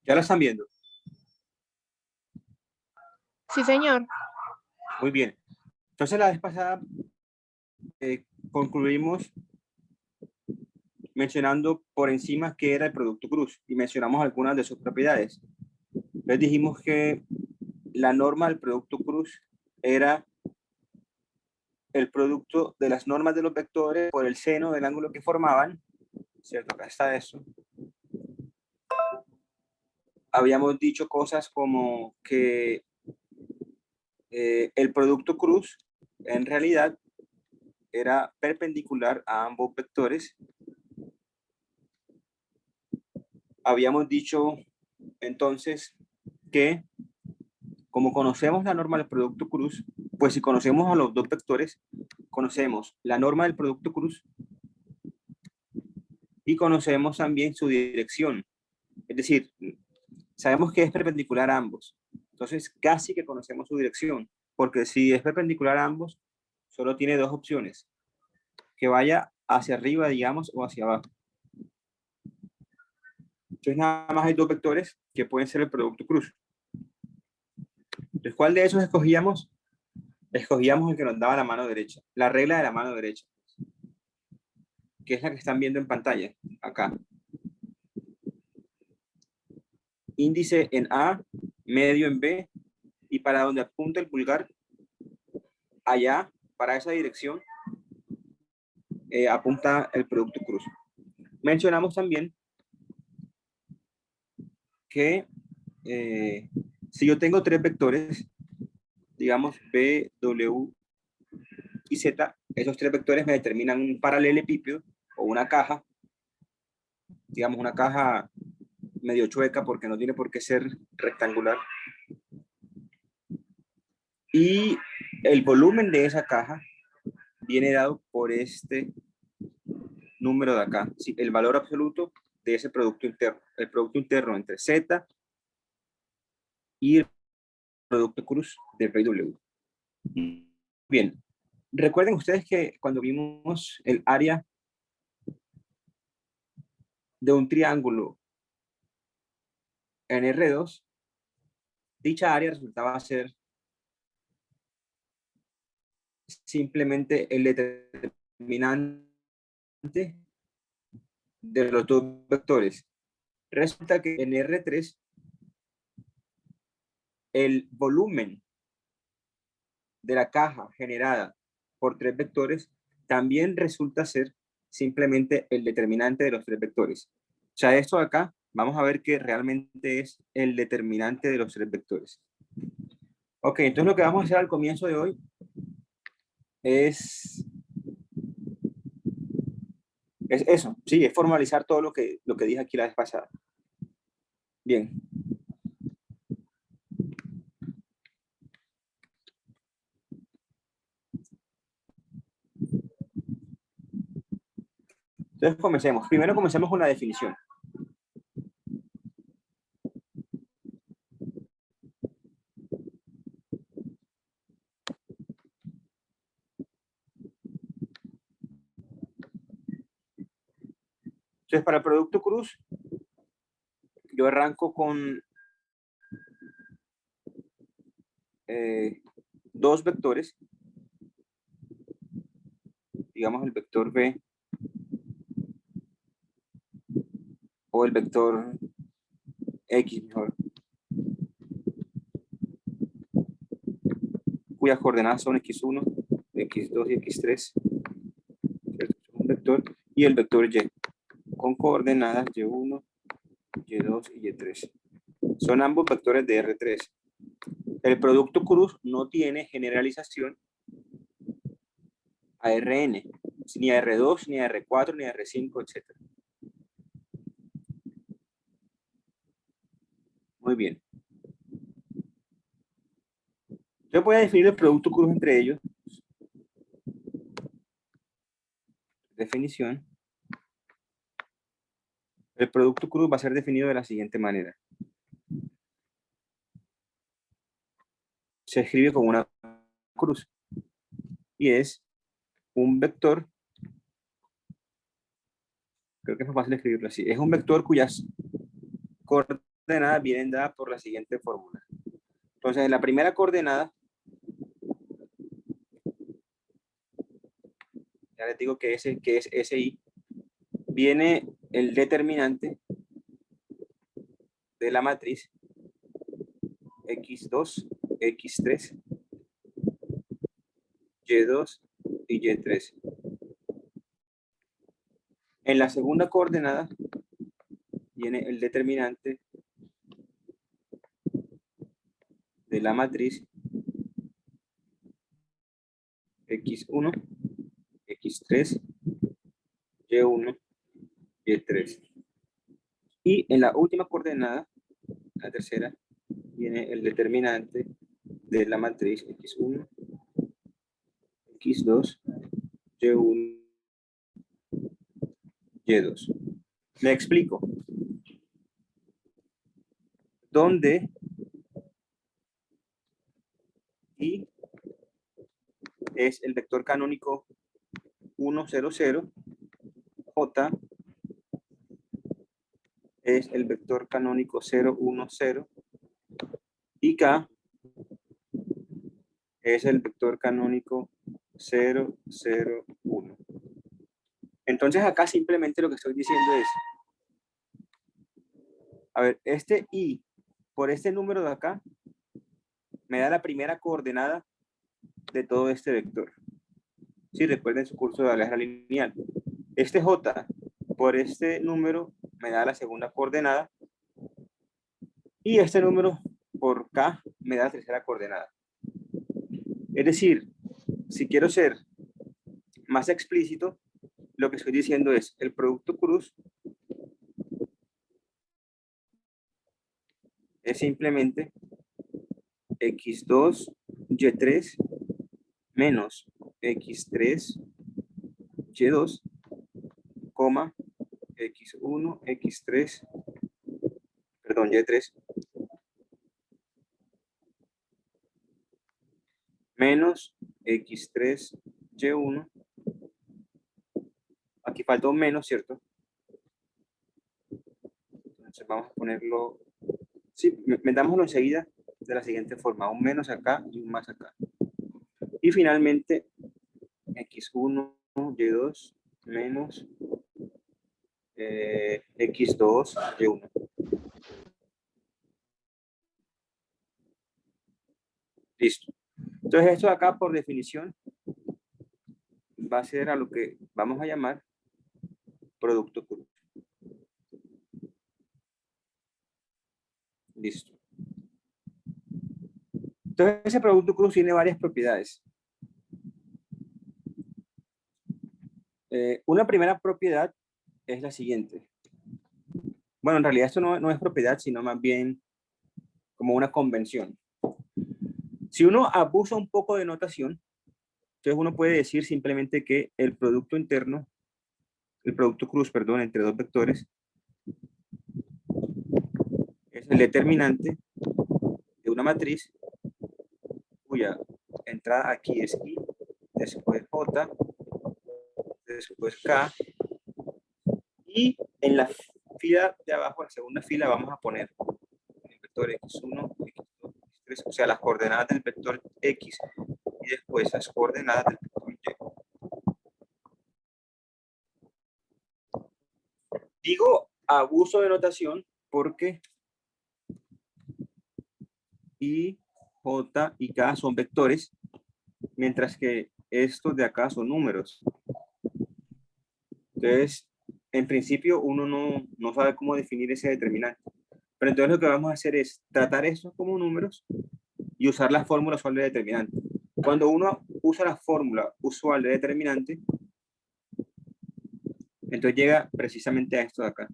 ¿Ya la están viendo? Sí, señor. Muy bien. Entonces la vez pasada concluimos mencionando por encima qué era el producto cruz y mencionamos algunas de sus propiedades. Les dijimos que la norma del producto cruz era el producto de las normas de los vectores por el seno del ángulo que formaban, ¿cierto? Acá está eso. Habíamos dicho cosas como que el producto cruz en realidad era perpendicular a ambos vectores. Habíamos dicho entonces que como conocemos la norma del producto cruz, pues si conocemos a los dos vectores, conocemos la norma del producto cruz y conocemos también su dirección. Es decir, sabemos que es perpendicular a ambos. Entonces, casi que conocemos su dirección, porque si es perpendicular a ambos, solo tiene dos opciones, que vaya hacia arriba, digamos, o hacia abajo. Entonces, nada más hay dos vectores que pueden ser el producto cruz. Entonces, ¿cuál de esos escogíamos? Escogíamos el que nos daba la mano derecha, la regla de la mano derecha, que es la que están viendo en pantalla, acá. Índice en A, medio en B, y para donde apunta el pulgar, allá, para esa dirección, apunta el producto cruz. Mencionamos también que si yo tengo tres vectores, digamos B, W y Z, esos tres vectores me determinan un paralelepípedo o una caja, digamos una caja medio chueca porque no tiene por qué ser rectangular. Y el volumen de esa caja viene dado por este número de acá, ¿sí? El valor absoluto de ese producto interno, el producto interno entre Z y el producto cruz de PW. Bien, recuerden ustedes que cuando vimos el área de un triángulo en R2, dicha área resultaba ser simplemente el determinante de los dos vectores. Resulta que en R3 el volumen de la caja generada por tres vectores también resulta ser simplemente el determinante de los tres vectores. O sea, esto de acá, vamos a ver que realmente es el determinante de los tres vectores. Ok, entonces lo que vamos a hacer al comienzo de hoy es eso, sí, es formalizar todo lo que dije aquí la vez pasada. Bien. Entonces comencemos. Primero comencemos con la definición. Entonces, para el producto cruz, yo arranco con dos vectores, digamos el vector B o el vector X mejor, cuyas coordenadas son X1, X2 y X3, un vector, y el vector Y, con coordenadas Y1, Y2 y Y3. Son ambos vectores de R3. El producto cruz no tiene generalización a Rn, ni a R2, ni a R4, ni a R5, etc. Muy bien. Yo voy a definir el producto cruz entre ellos. Definición. El producto cruz va a ser definido de la siguiente manera. Se escribe como una cruz y es un vector, creo que es más fácil escribirlo así, es un vector cuyas coordenadas coordenadas vienen dadas por la siguiente fórmula. Entonces, en la primera coordenada, ya les digo que es SI, viene el determinante de la matriz X2, X3, Y2 y Y3. En la segunda coordenada viene el determinante de la matriz X1, X3, Y1, Y3. Y en la última coordenada, la tercera, viene el determinante de la matriz X1, X2, Y1, Y2. Me explico. Donde I es el vector canónico 1, 0, 0, J es el vector canónico 0, 1, 0, y K es el vector canónico 0, 0, 1. Entonces acá simplemente lo que estoy diciendo es, a ver, este I por este número de acá me da la primera coordenada de todo este vector. Si recuerden su curso de álgebra lineal. Este J por este número me da la segunda coordenada y este número por K me da la tercera coordenada. Es decir, si quiero ser más explícito, lo que estoy diciendo es el producto cruz es simplemente X2, Y3 menos X3, Y2, coma, X1, X3, perdón, Y3, menos X3, Y1. Aquí falta un menos, ¿cierto? Entonces vamos a ponerlo, sí, metámoslo enseguida de la siguiente forma, un menos acá y un más acá. Y finalmente, X1, Y2, menos X2, Y1. Listo. Entonces esto de acá, por definición, va a ser a lo que vamos a llamar producto cruz. Listo. Entonces ese producto cruz tiene varias propiedades. Una primera propiedad es la siguiente. Bueno, en realidad esto no es propiedad, sino más bien como una convención. Si uno abusa un poco de notación, entonces uno puede decir simplemente que el producto interno, el producto cruz, perdón, entre dos vectores, es el determinante de una matriz cuya entrada aquí es I, después J, después K, y en la fila de abajo, en la segunda fila, vamos a poner el vector X1, X2, X3, o sea, las coordenadas del vector X y después las coordenadas del vector Y. Digo abuso de notación porque I, J y K son vectores, mientras que estos de acá son números. Entonces, en principio, uno no sabe cómo definir ese determinante. Pero entonces lo que vamos a hacer es tratar estos como números y usar la fórmula usual de determinante. Cuando uno usa la fórmula usual de determinante, entonces llega precisamente a esto de acá.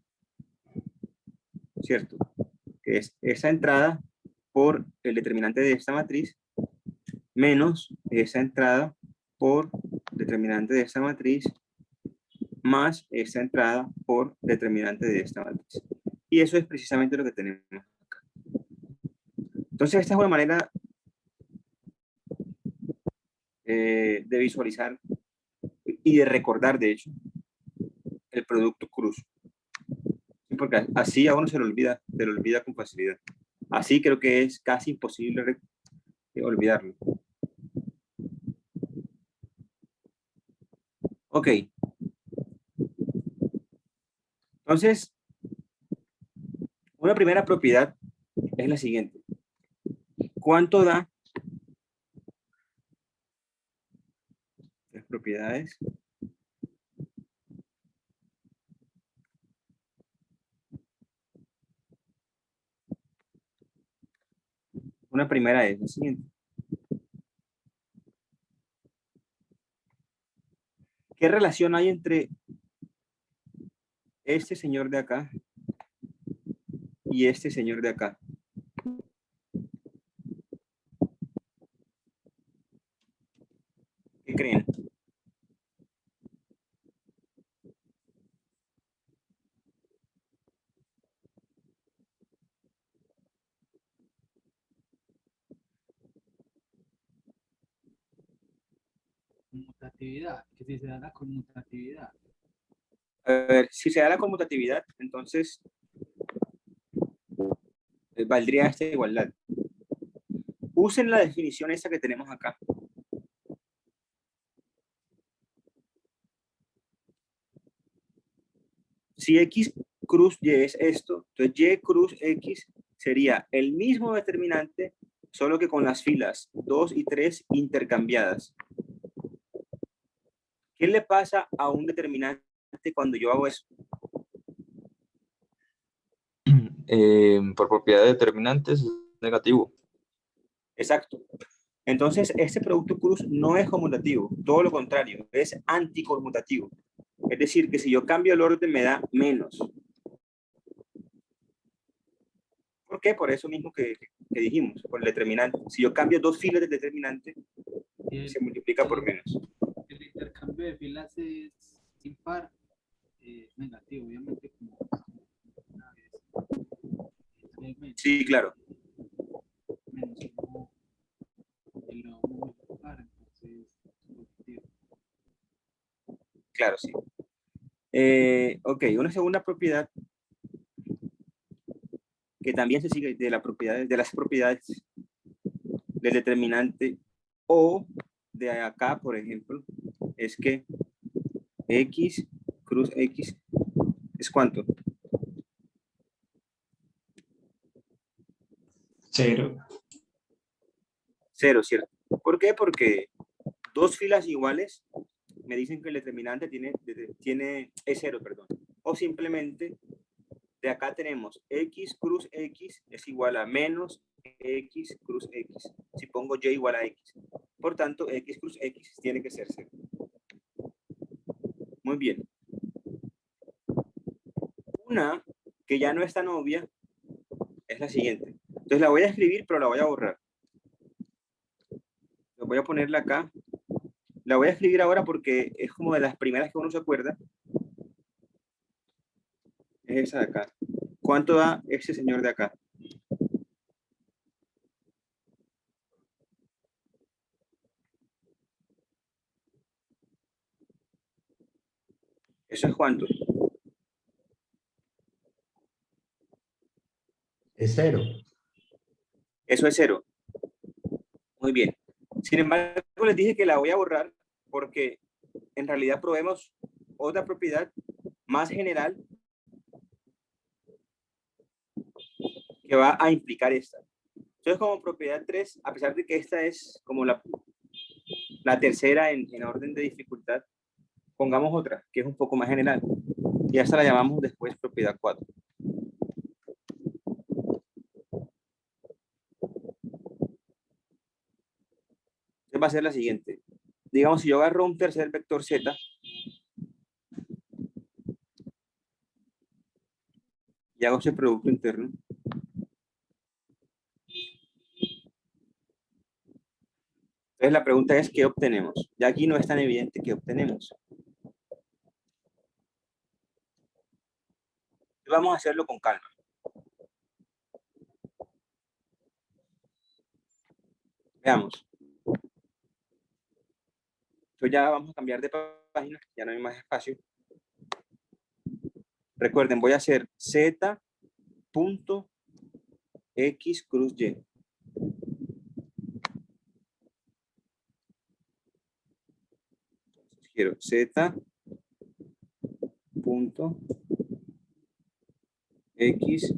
¿Cierto? Que es esa entrada por el determinante de esta matriz menos esa entrada por determinante de esta matriz más esta entrada por determinante de esta matriz. Y eso es precisamente lo que tenemos acá. Entonces, esta es una manera de visualizar y de recordar, de hecho, el producto cruz. Porque así a uno se le olvida se lo olvida con facilidad. Así creo que es casi imposible olvidarlo. Ok. Entonces, una primera propiedad es la siguiente. ¿Cuánto da las propiedades? Una primera es la siguiente. ¿Qué relación hay entre este señor de acá y este señor de acá? ¿Qué creen? Conmutatividad, que si se da la conmutatividad. A ver, si se da la conmutatividad, entonces valdría esta igualdad. Usen la definición esta que tenemos acá. Si X cruz Y es esto, entonces Y cruz X sería el mismo determinante, solo que con las filas 2 y 3 intercambiadas. ¿Qué le pasa a un determinante cuando yo hago eso? Por propiedad de determinantes es negativo. Exacto. Entonces, este producto cruz no es conmutativo, todo lo contrario, es anticonmutativo. Es decir, que si yo cambio el orden me da menos. ¿Por qué? Por eso mismo que dijimos, por el determinante. Si yo cambio dos filas del determinante, se multiplica por menos. El intercambio de filas es impar, negativo, obviamente, como una vez. Sí, claro. Menos uno, y lo vamos a multiplicar, entonces positivo. Claro, sí. Ok, una segunda propiedad que también se sigue de, de las propiedades del determinante o de acá, por ejemplo, es que X cruz X es ¿cuánto? 0. 0, ¿cierto? ¿Por qué? Porque dos filas iguales me dicen que el determinante es 0, perdón. O simplemente de acá tenemos X cruz X es igual a menos X cruz X. Si pongo Y igual a X. Por tanto, X cruz X tiene que ser 0. Muy bien. Una que ya no es tan obvia es la siguiente. Entonces la voy a escribir, pero la voy a borrar. Voy a ponerla acá. La voy a escribir ahora porque es como de las primeras que uno se acuerda. Es esa de acá. ¿Cuánto da ese señor de acá? ¿Eso es cuánto? Es 0. Eso es 0. Muy bien. Sin embargo, les dije que la voy a borrar porque en realidad probemos otra propiedad más general que va a implicar esta. Entonces, como propiedad 3, a pesar de que esta es como la tercera en orden de dificultad, pongamos otra, que es un poco más general. Y a esta la llamamos después propiedad 4. Entonces va a ser la siguiente. Digamos, si yo agarro un tercer vector z, y hago ese producto interno, entonces la pregunta es, ¿qué obtenemos? Ya aquí no es tan evidente qué obtenemos. Vamos a hacerlo con calma. Veamos. Entonces ya vamos a cambiar de página, ya no hay más espacio. Recuerden, voy a hacer z punto X cruz Y. Entonces quiero Z punto X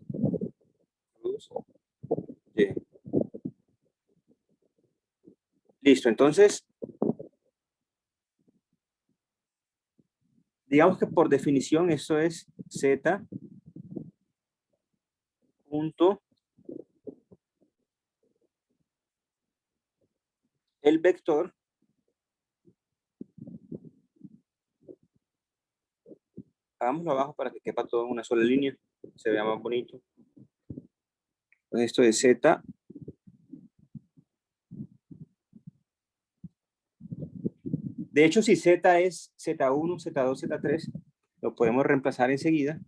cruz Y. Listo, entonces, digamos que por definición esto es Z punto el vector hagámoslo abajo para que quepa todo en una sola línea, se vea más bonito. Entonces esto es Z de hecho si Z es Z1, Z2, Z3 lo podemos reemplazar enseguida.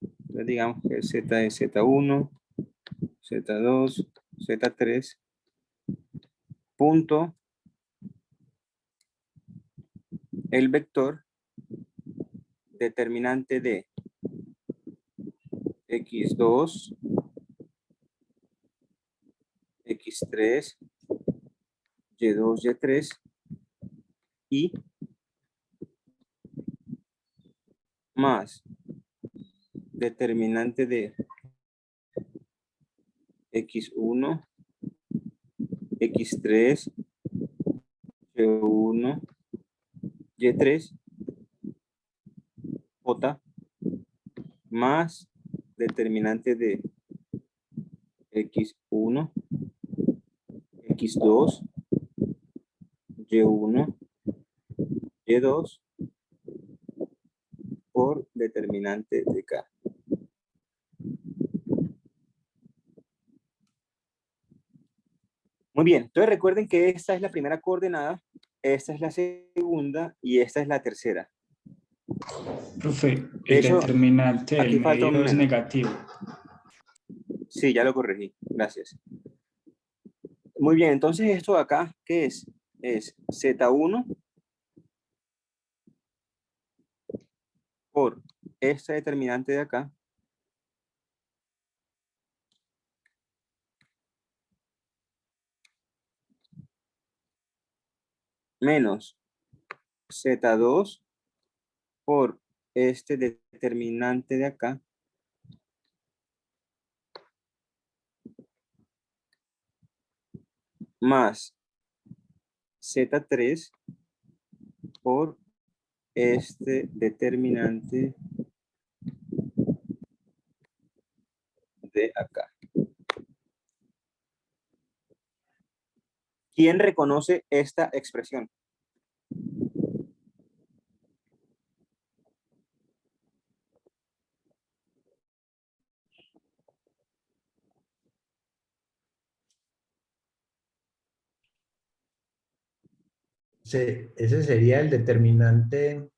Entonces digamos que Z es Z1, Z2, Z3 punto el vector determinante de X2, X3, Y2, Y3 y más determinante de X1, X3, Y1, Y3, J, más determinante de X1, X2, Y1, Y2 por determinante de K. Muy bien, entonces recuerden que esta es la primera coordenada, esta es la segunda y esta es la tercera. Profe, De el hecho, determinante del aquí falta un medio es menos. negativo. Sí, ya lo corregí, gracias. Muy bien, entonces esto de acá, ¿qué es? Es Z1 por esta determinante de acá menos Z2 por este determinante de acá más Z3 por este determinante de acá. ¿Quién reconoce esta expresión? Ese sería el determinante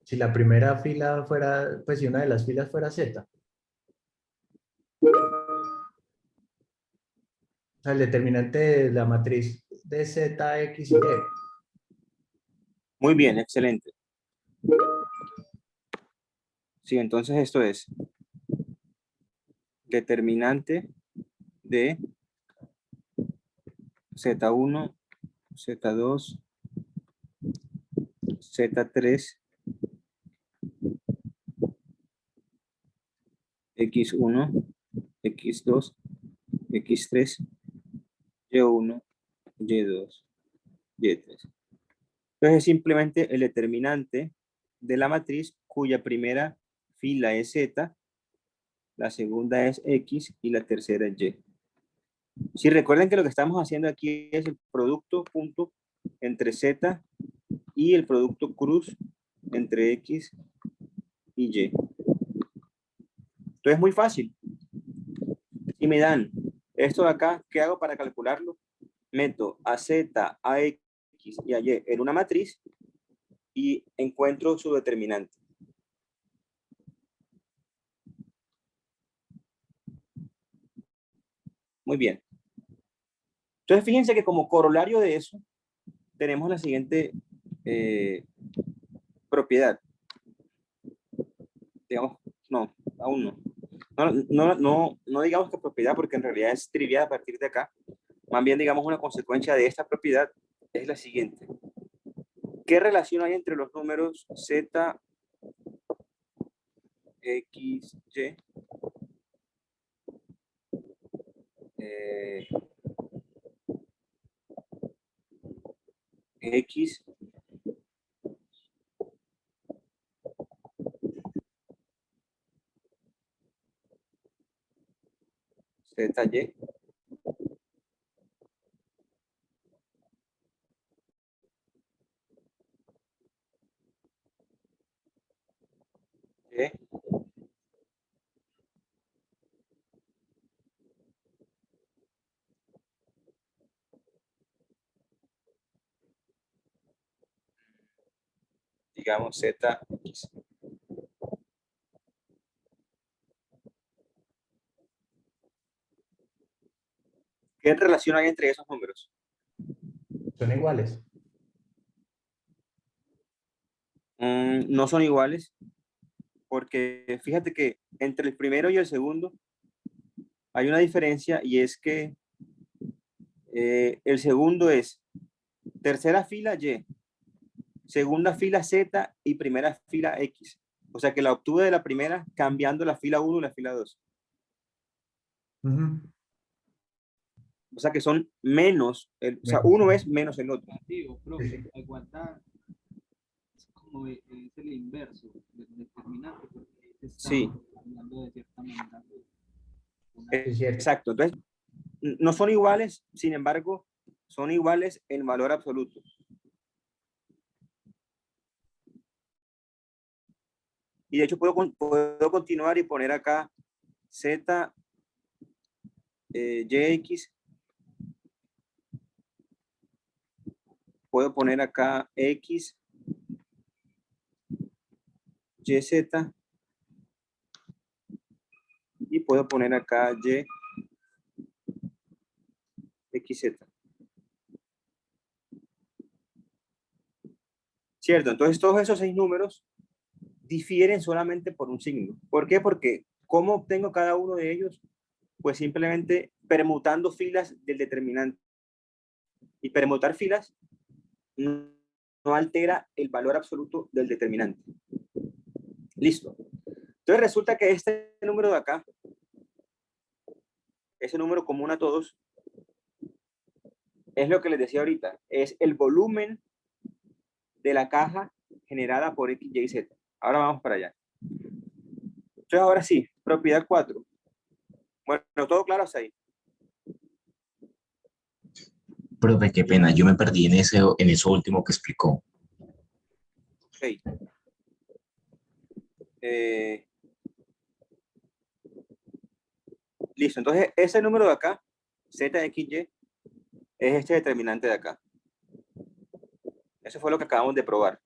si la primera fila fuera, pues si una de las filas fuera Z. O sea, el determinante de la matriz de Z, X y Y. Muy bien, excelente. Sí, entonces esto es determinante de Z1, Z2, Z3, X1, X2, X3, Y1, Y2, Y3. Entonces es simplemente el determinante de la matriz cuya primera fila es Z, la segunda es X y la tercera es Y. Si recuerden que lo que estamos haciendo aquí es el producto punto entre Z y el producto cruz entre X y Y. Entonces es muy fácil. Si me dan esto de acá, ¿qué hago para calcularlo? Meto a Z, a X y a Y en una matriz y encuentro su determinante. Muy bien. Entonces fíjense que como corolario de eso tenemos la siguiente propiedad. Digamos, no, aún no. No digamos que propiedad, porque en realidad es trivial a partir de acá. Más bien, digamos, una consecuencia de esta propiedad es la siguiente. ¿Qué relación hay entre los números z, x, y, x, z, y? ¿Y? Digamos z, x. ¿Qué relación hay entre esos números? Son iguales. No son iguales, porque fíjate que entre el primero y el segundo hay una diferencia, y es que el segundo es tercera fila Y, segunda fila Z y primera fila X. O sea que la obtuve de la primera cambiando la fila 1 y la fila 2. Ujú. O sea que son menos, o sea, Menos. uno es menos el otro. Negativo, Sí, profe. sí. La igualdad es como es el inverso del determinante, porque se está Sí. hablando de cierta manera. Es cierto. Exacto. Entonces, no son iguales, sin embargo, son iguales en valor absoluto. Y de hecho puedo continuar y poner acá Z, YX. Puedo poner acá X, YZ. Y puedo poner acá Y, XZ. ¿Cierto? Entonces todos esos 6 números difieren solamente por un signo. ¿Por qué? Porque ¿cómo obtengo cada uno de ellos? Pues simplemente permutando filas del determinante. Y permutar filas no altera el valor absoluto del determinante. Listo. Entonces resulta que este número de acá, ese número común a todos, es lo que les decía ahorita, es el volumen de la caja generada por X, Y, Z. Ahora vamos para allá. Entonces ahora sí, propiedad 4. Bueno, todo claro hasta ahí. Profe, qué pena, yo me perdí en eso último que explicó. Ok. Listo, entonces ese número de acá, ZXY, es este determinante de acá. Eso fue lo que acabamos de probar,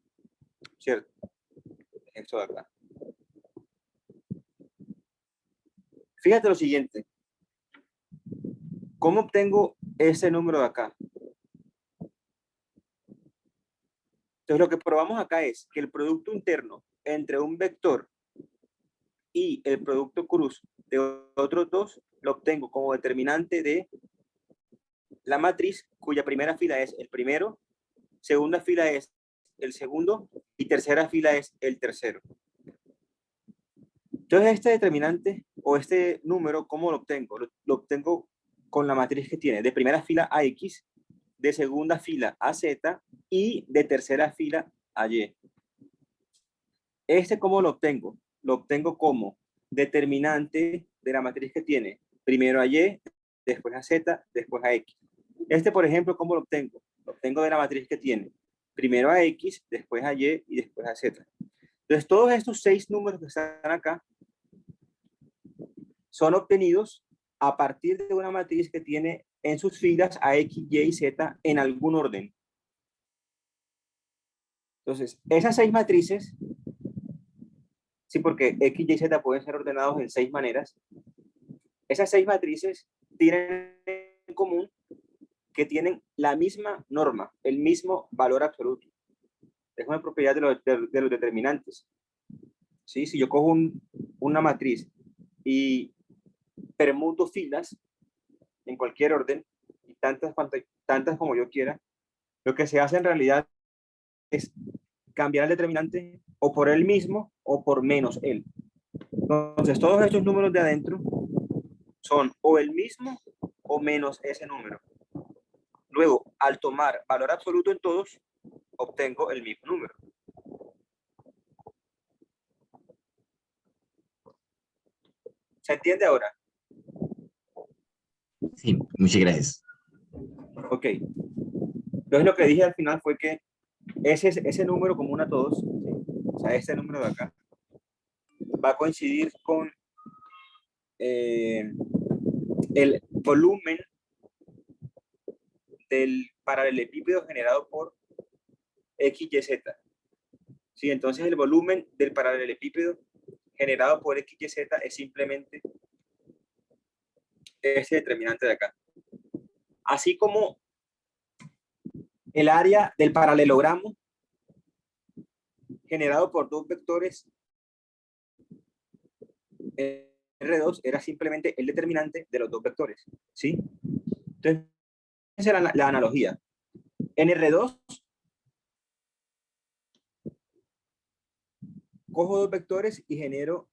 ¿cierto? Esto de acá. Fíjate lo siguiente. ¿Cómo obtengo ese número de acá? Entonces lo que probamos acá es que el producto interno entre un vector y el producto cruz de otros dos lo obtengo como determinante de la matriz cuya primera fila es el primero, segunda fila es el segundo y tercera fila es el tercero. Entonces este determinante o este número, ¿cómo lo obtengo? Lo obtengo con la matriz que tiene de primera fila a X, de segunda fila a Z y de tercera fila a Y. ¿Cómo lo obtengo? Lo obtengo como determinante de la matriz que tiene primero a Y, después a Z, después a X. Por ejemplo, ¿cómo lo obtengo? Lo obtengo de la matriz que tiene primero a X, después a Y y después a Z. Entonces, todos estos 6 números que están acá son obtenidos a partir de una matriz que tiene en sus filas a X, Y y Z en algún orden. Entonces, esas 6 matrices, sí, porque X, Y y Z pueden ser ordenados en 6 maneras, esas 6 matrices tienen en común que tienen la misma norma, el mismo valor absoluto. Es una propiedad de los determinantes. ¿Sí? Si yo cojo una matriz y permuto filas en cualquier orden, y tantas como yo quiera, lo que se hace en realidad es cambiar el determinante o por él mismo o por menos él. Entonces, todos estos números de adentro son o el mismo o menos ese número. Luego, al tomar valor absoluto en todos, obtengo el mismo número. ¿Se entiende ahora? Sí, muchas gracias. Ok. Entonces, lo que dije al final fue que ese número común a todos, ¿sí? O sea, este número de acá, va a coincidir con el volumen del paralelepípedo generado por X, Y, Z. ¿Sí? Entonces, el volumen del paralelepípedo generado por X, Y, Z es simplemente ese determinante de acá. Así como el área del paralelogramo generado por dos vectores R2 era simplemente el determinante de los dos vectores, ¿sí? Entonces, esa era la analogía. En R2, cojo dos vectores y genero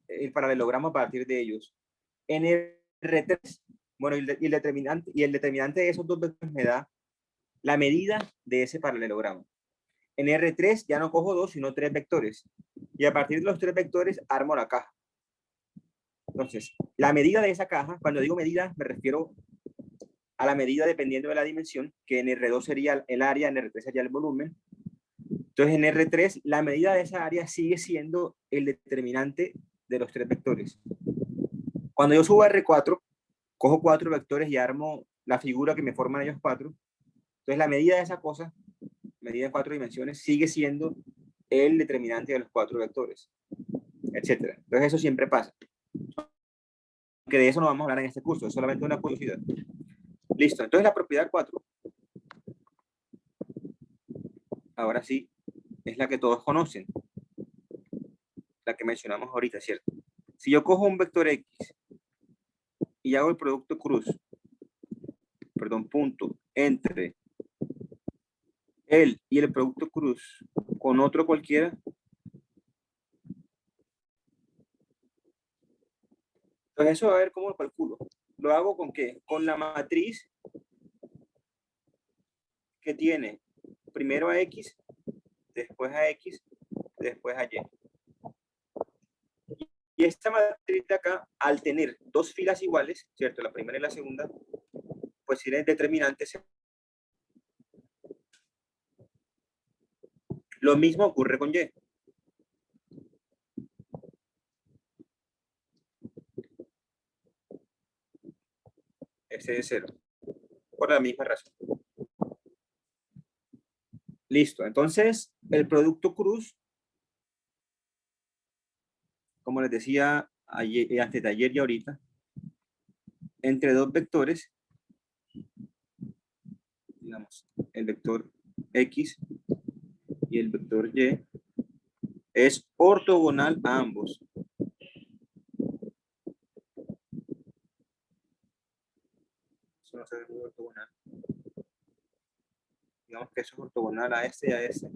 el paralelogramo a partir de ellos. En R3, bueno, y el determinante de esos dos vectores me da la medida de ese paralelogramo. En R3 ya no cojo dos, sino tres vectores. Y a partir de los tres vectores armo la caja. Entonces, la medida de esa caja, cuando digo medida, me refiero a la medida dependiendo de la dimensión, que en R2 sería el área, en R3 sería el volumen. Entonces, en R3, la medida de esa área sigue siendo el determinante de los tres vectores. Cuando yo subo a R4, cojo cuatro vectores y armo la figura que me forman ellos cuatro. Entonces, la medida de esa cosa, medida en cuatro dimensiones, sigue siendo el determinante de los cuatro vectores, etcétera. Entonces, eso siempre pasa. Que de eso no vamos a hablar en este curso, es solamente una curiosidad. Listo, entonces la propiedad 4, ahora sí, es la que todos conocen, la que mencionamos ahorita, ¿cierto? Si yo cojo un vector X y hago el producto punto, entre él y el producto cruz con otro cualquiera, pues eso a ver cómo lo calculo. ¿Lo hago con qué? Con la matriz que tiene primero a X, después a X, después a Y. Y esta matriz de acá, al tener dos filas iguales, ¿cierto? La primera y la segunda, pues tiene determinantes. Lo mismo ocurre con Y. Este es 0. Por la misma razón. Listo. Entonces, el producto cruz, como les decía ayer, antes de ayer y ahorita, entre dos vectores, digamos, el vector X y el vector Y, es ortogonal a ambos. Eso no se ve muy ortogonal. Digamos que eso es ortogonal a este y a este.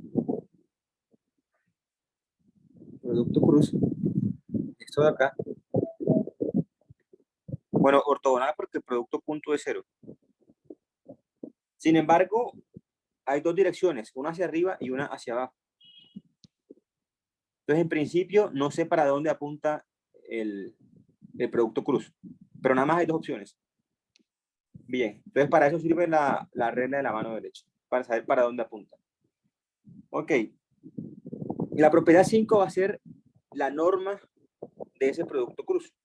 Producto cruz. Esto de acá. Bueno, ortogonal porque el producto punto es 0. Sin embargo, hay dos direcciones, una hacia arriba y una hacia abajo. Entonces, en principio, no sé para dónde apunta el producto cruz, pero nada más hay dos opciones. Bien, entonces para eso sirve la regla de la mano derecha, para saber para dónde apunta. Ok. La propiedad 5 va a ser la norma de ese producto cruz.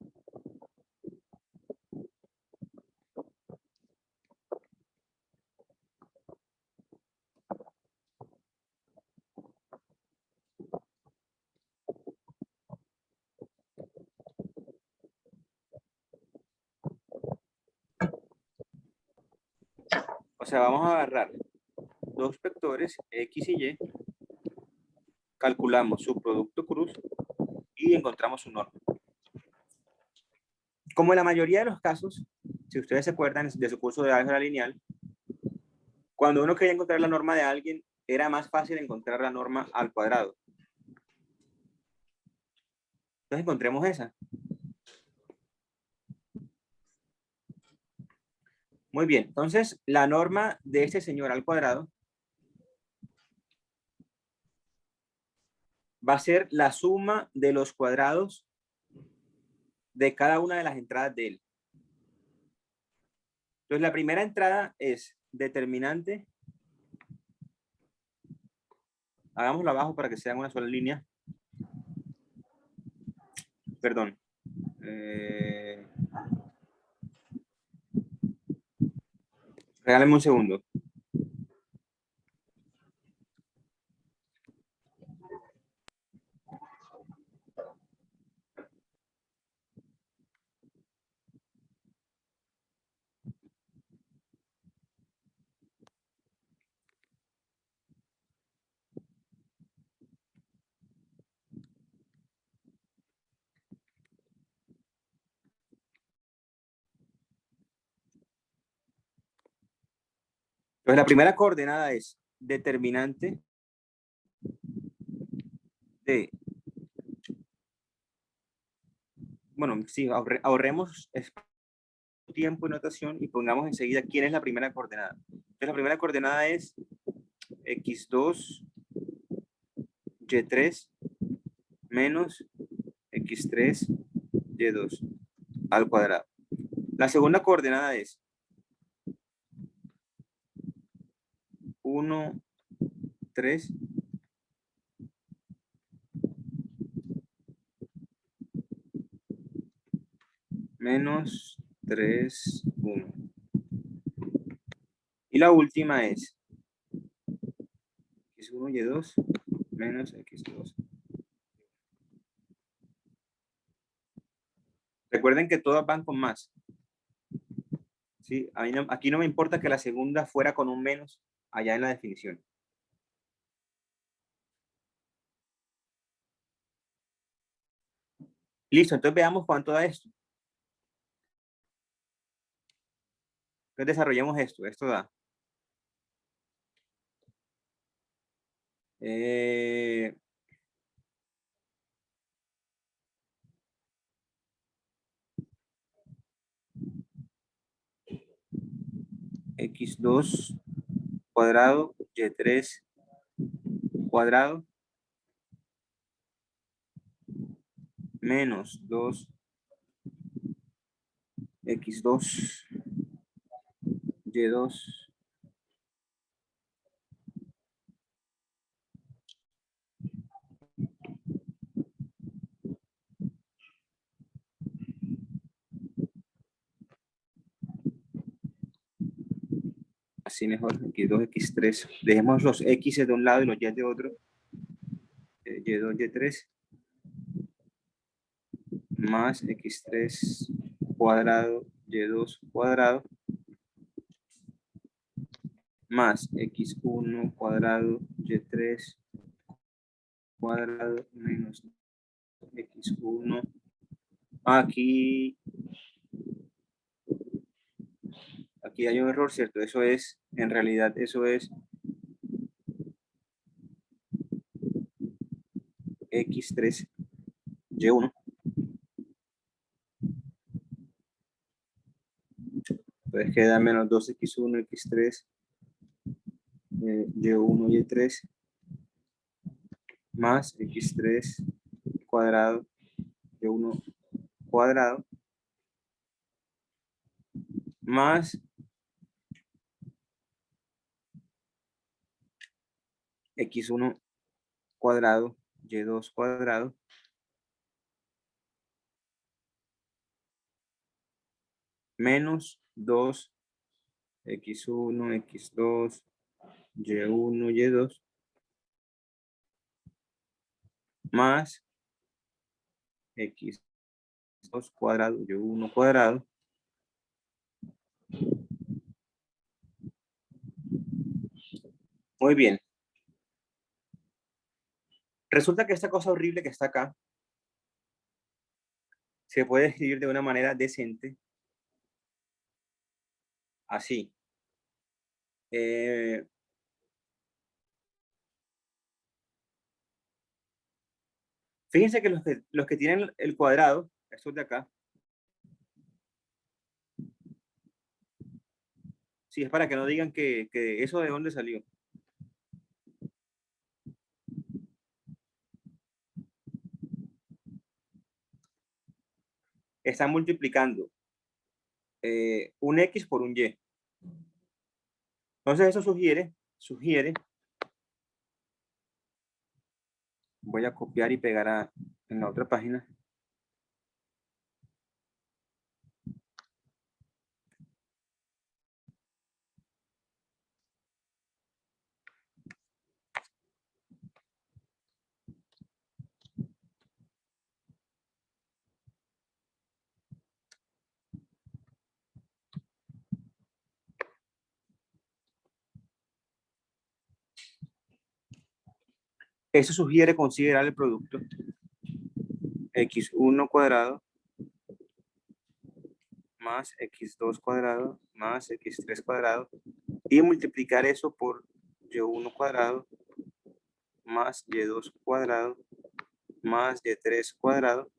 O sea, vamos a agarrar dos vectores X y Y, calculamos su producto cruz y encontramos su norma. Como en la mayoría de los casos, si ustedes se acuerdan de su curso de álgebra lineal, cuando uno quería encontrar la norma de alguien, era más fácil encontrar la norma al cuadrado. Entonces encontremos esa. Muy bien, entonces la norma de este señor al cuadrado va a ser la suma de los cuadrados de cada una de las entradas de él. Entonces la primera entrada es determinante. Hagámoslo abajo para que sea una sola línea. Perdón. Regálame un segundo. Entonces la primera coordenada es determinante de... Bueno, sí, ahorremos tiempo y notación y pongamos enseguida quién es la primera coordenada. Entonces la primera coordenada es x2, y3 menos x3, y2 al cuadrado. La segunda coordenada es 1, 3 menos 3, 1. Y la última es x1, y2 menos x2. Recuerden que todas van con más. ¿Sí? Aquí no me importa que la segunda fuera con un menos allá en la definición. Listo, entonces veamos cuánto da esto. Entonces desarrollemos esto. Esto da x2 cuadrado, y3 cuadrado, menos 2 x2, y2 así mejor, x2, x3. Dejemos los x de un lado y los y de otro. Y2, y3 más x3 cuadrado, y2 cuadrado más x1 cuadrado, y3 cuadrado menos x1. Aquí hay un error, ¿cierto? Eso es, en realidad, eso es x3, y1. Entonces queda menos 2x1, x3, y1, y3, más x3 cuadrado, y1 cuadrado, más x1 cuadrado, y2 cuadrado, menos 2 x1, x2, y1, y2, más x2 cuadrado, y1 cuadrado, muy bien. Resulta que esta cosa horrible que está acá se puede escribir de una manera decente, así. Fíjense que los que tienen el cuadrado, estos de acá, sí, es para que no digan que eso de dónde salió. Están multiplicando un X por un Y. Entonces eso sugiere, voy a copiar y pegar en la otra página. Eso sugiere considerar el producto x1 cuadrado más x2 cuadrado más x3 cuadrado y multiplicar eso por y1 cuadrado más y2 cuadrado más y3 cuadrado.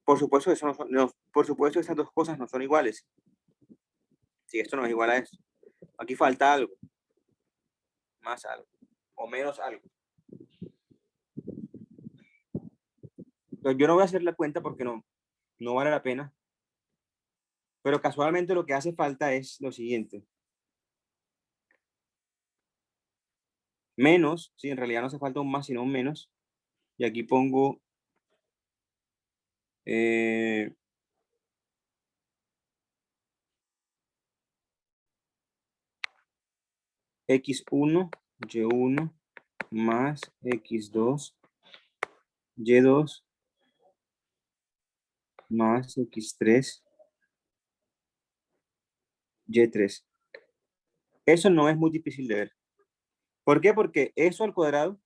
Por supuesto, eso por supuesto, estas dos cosas no son iguales. Si esto no es igual a esto, aquí falta algo, más algo o menos algo. Entonces, yo no voy a hacer la cuenta porque no vale la pena. Pero casualmente lo que hace falta es lo siguiente. Menos, sí, en realidad no hace falta un más, sino un menos. Y aquí pongo x1, y1 más x2, y2 más x3, y3. Eso no es muy difícil de ver. ¿Por qué? Porque eso al cuadrado,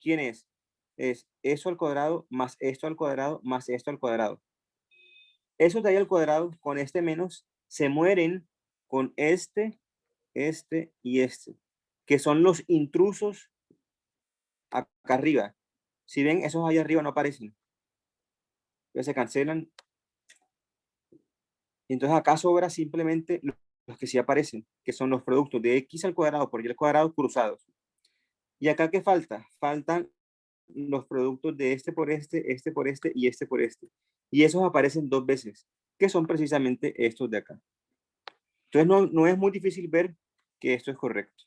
¿quién es? Es eso al cuadrado más esto al cuadrado más esto al cuadrado. Esos de ahí al cuadrado con este menos se mueren con este y este, que son los intrusos acá arriba. Si ven, esos ahí arriba no aparecen. Ya se cancelan. Entonces acá sobra simplemente los que sí aparecen, que son los productos de x al cuadrado por y al cuadrado cruzados. ¿Y acá qué falta? Faltan los productos de este por este por este y este por este. Y esos aparecen dos veces, que son precisamente estos de acá. Entonces no es muy difícil ver que esto es correcto.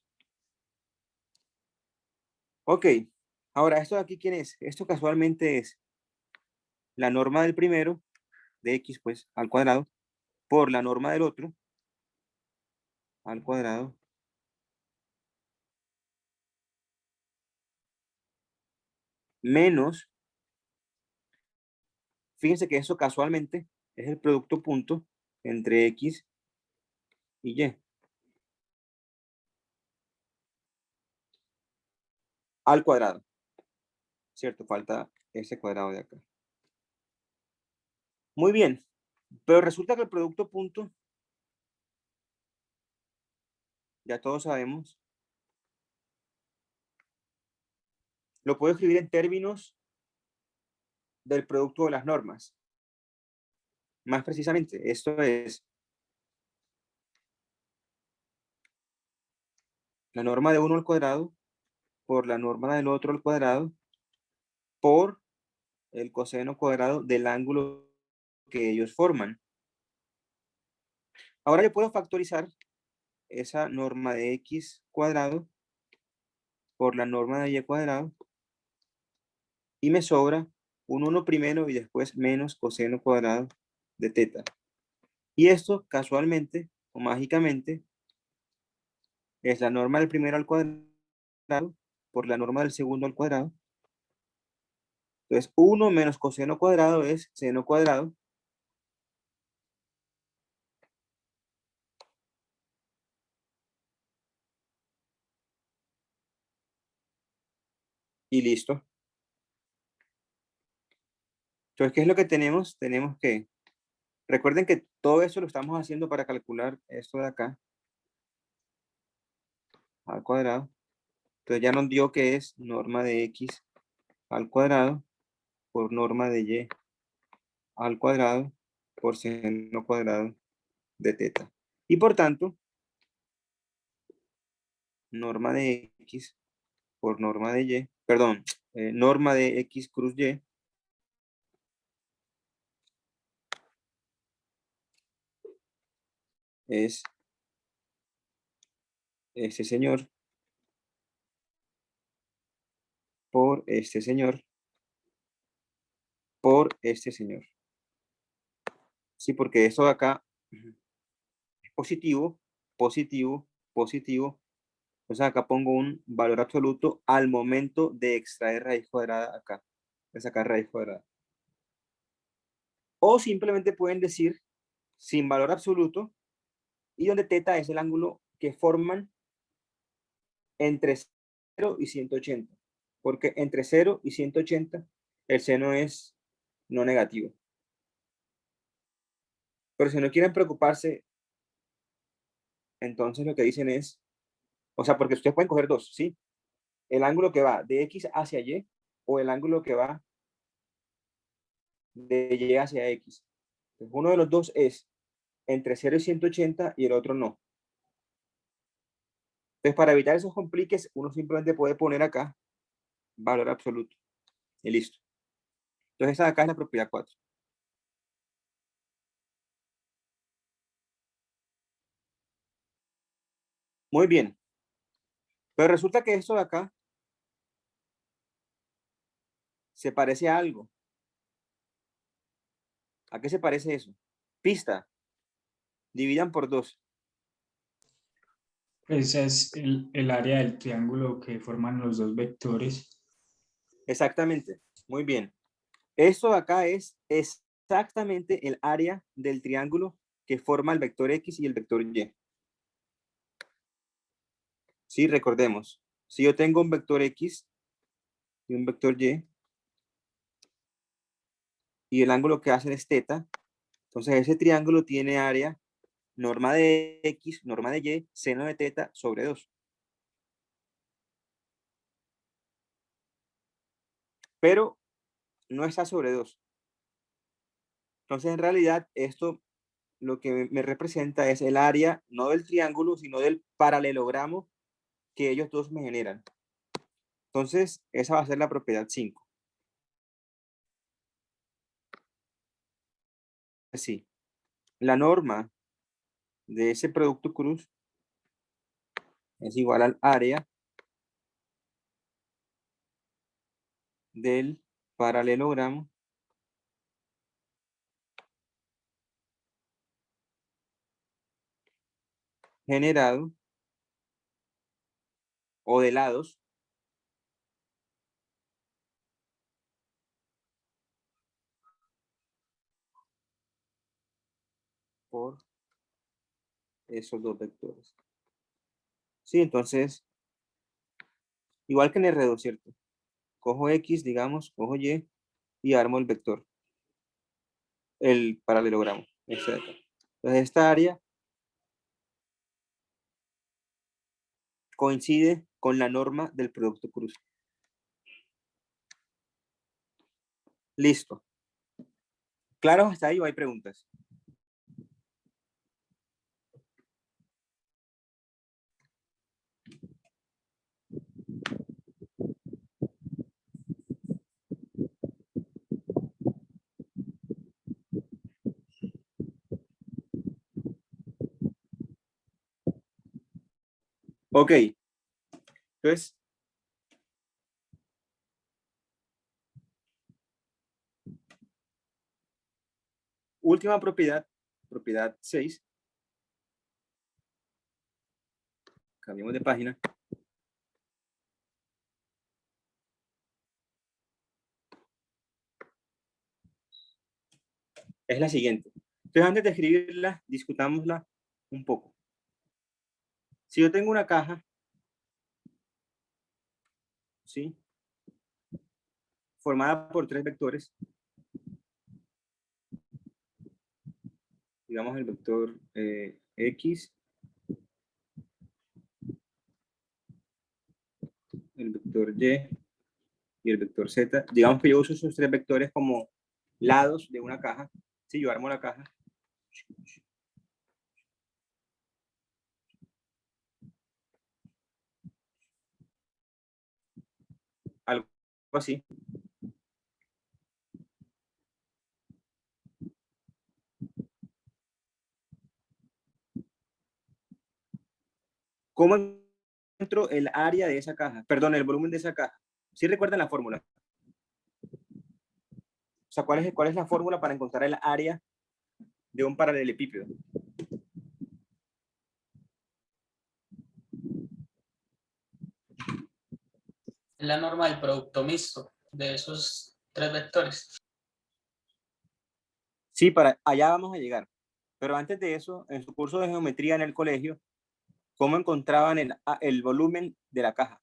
Ok, ahora esto de aquí, ¿quién es? Esto casualmente es la norma del primero, de x pues al cuadrado, por la norma del otro, al cuadrado, menos, fíjense que eso casualmente es el producto punto entre x y y, al cuadrado, ¿cierto? Falta ese cuadrado de acá. Muy bien, pero resulta que el producto punto, ya todos sabemos, lo puedo escribir en términos del producto de las normas. Más precisamente, esto es la norma de uno al cuadrado por la norma del otro al cuadrado por el coseno cuadrado del ángulo que ellos forman. Ahora yo puedo factorizar esa norma de x cuadrado por la norma de y cuadrado y me sobra un 1 primero y después menos coseno cuadrado de teta. Y esto casualmente o mágicamente es la norma del primero al cuadrado por la norma del segundo al cuadrado. Entonces 1 menos coseno cuadrado es seno cuadrado. Y listo. Entonces, ¿qué es lo que tenemos? Tenemos que, recuerden que todo eso lo estamos haciendo para calcular esto de acá, al cuadrado. Entonces ya nos dio que es norma de x al cuadrado por norma de y al cuadrado por seno cuadrado de teta. Y por tanto, norma de x por norma de y, perdón, norma de x cruz y es este señor por este señor por este señor. Sí, porque esto de acá es positivo, positivo, positivo. Entonces acá pongo un valor absoluto al momento de extraer raíz cuadrada acá, de sacar raíz cuadrada. O simplemente pueden decir sin valor absoluto y donde teta es el ángulo que forman entre 0 y 180. Porque entre 0 y 180 el seno es no negativo. Pero si no quieren preocuparse, entonces lo que dicen es, o sea, porque ustedes pueden coger dos, ¿sí? El ángulo que va de X hacia Y o el ángulo que va de Y hacia X. Entonces, uno de los dos es entre 0 y 180 y el otro no. Entonces, para evitar esos compliques, uno simplemente puede poner acá valor absoluto. Y listo. Entonces, esa de acá es la propiedad 4. Muy bien. Pero resulta que esto de acá se parece a algo. ¿A qué se parece eso? Pista. Dividan por 2. Ese es el área del triángulo que forman los dos vectores. Exactamente. Muy bien. Esto de acá es exactamente el área del triángulo que forma el vector X y el vector Y. Sí, recordemos. Si yo tengo un vector X y un vector y el ángulo que hacen es teta, entonces ese triángulo tiene área norma de X, norma de Y, seno de teta sobre 2. Pero no está sobre 2. Entonces, en realidad, esto lo que me representa es el área, no del triángulo, sino del paralelogramo que ellos dos me generan. Entonces, esa va a ser la propiedad 5. Así, la norma de ese producto cruz es igual al área del paralelogramo generado o de lados por esos dos vectores. Sí, entonces, igual que en R2, ¿cierto? Cojo X, digamos, cojo y armo el vector, el paralelogramo, etc. Entonces, esta área coincide con la norma del producto cruz. Listo. ¿Claro hasta ahí o hay preguntas? Ok. Entonces, última propiedad, propiedad 6. Cambiamos de página. Es la siguiente. Entonces, antes de escribirla, discutámosla un poco. Si yo tengo una caja, ¿sí? Formada por 3 vectores, digamos el vector X, el vector y el vector Z. Digamos que yo uso esos tres vectores como lados de una caja. Si yo armo la caja, algo así. ¿Cómo encuentro el área de esa caja? Perdón, el volumen de esa caja. ¿Sí recuerdan la fórmula? O sea, ¿cuál es la fórmula para encontrar el área de un paralelepípedo? Es la norma del producto mixto de esos tres vectores. Sí, para allá vamos a llegar. Pero antes de eso, en su curso de geometría en el colegio, ¿cómo encontraban el volumen de la caja?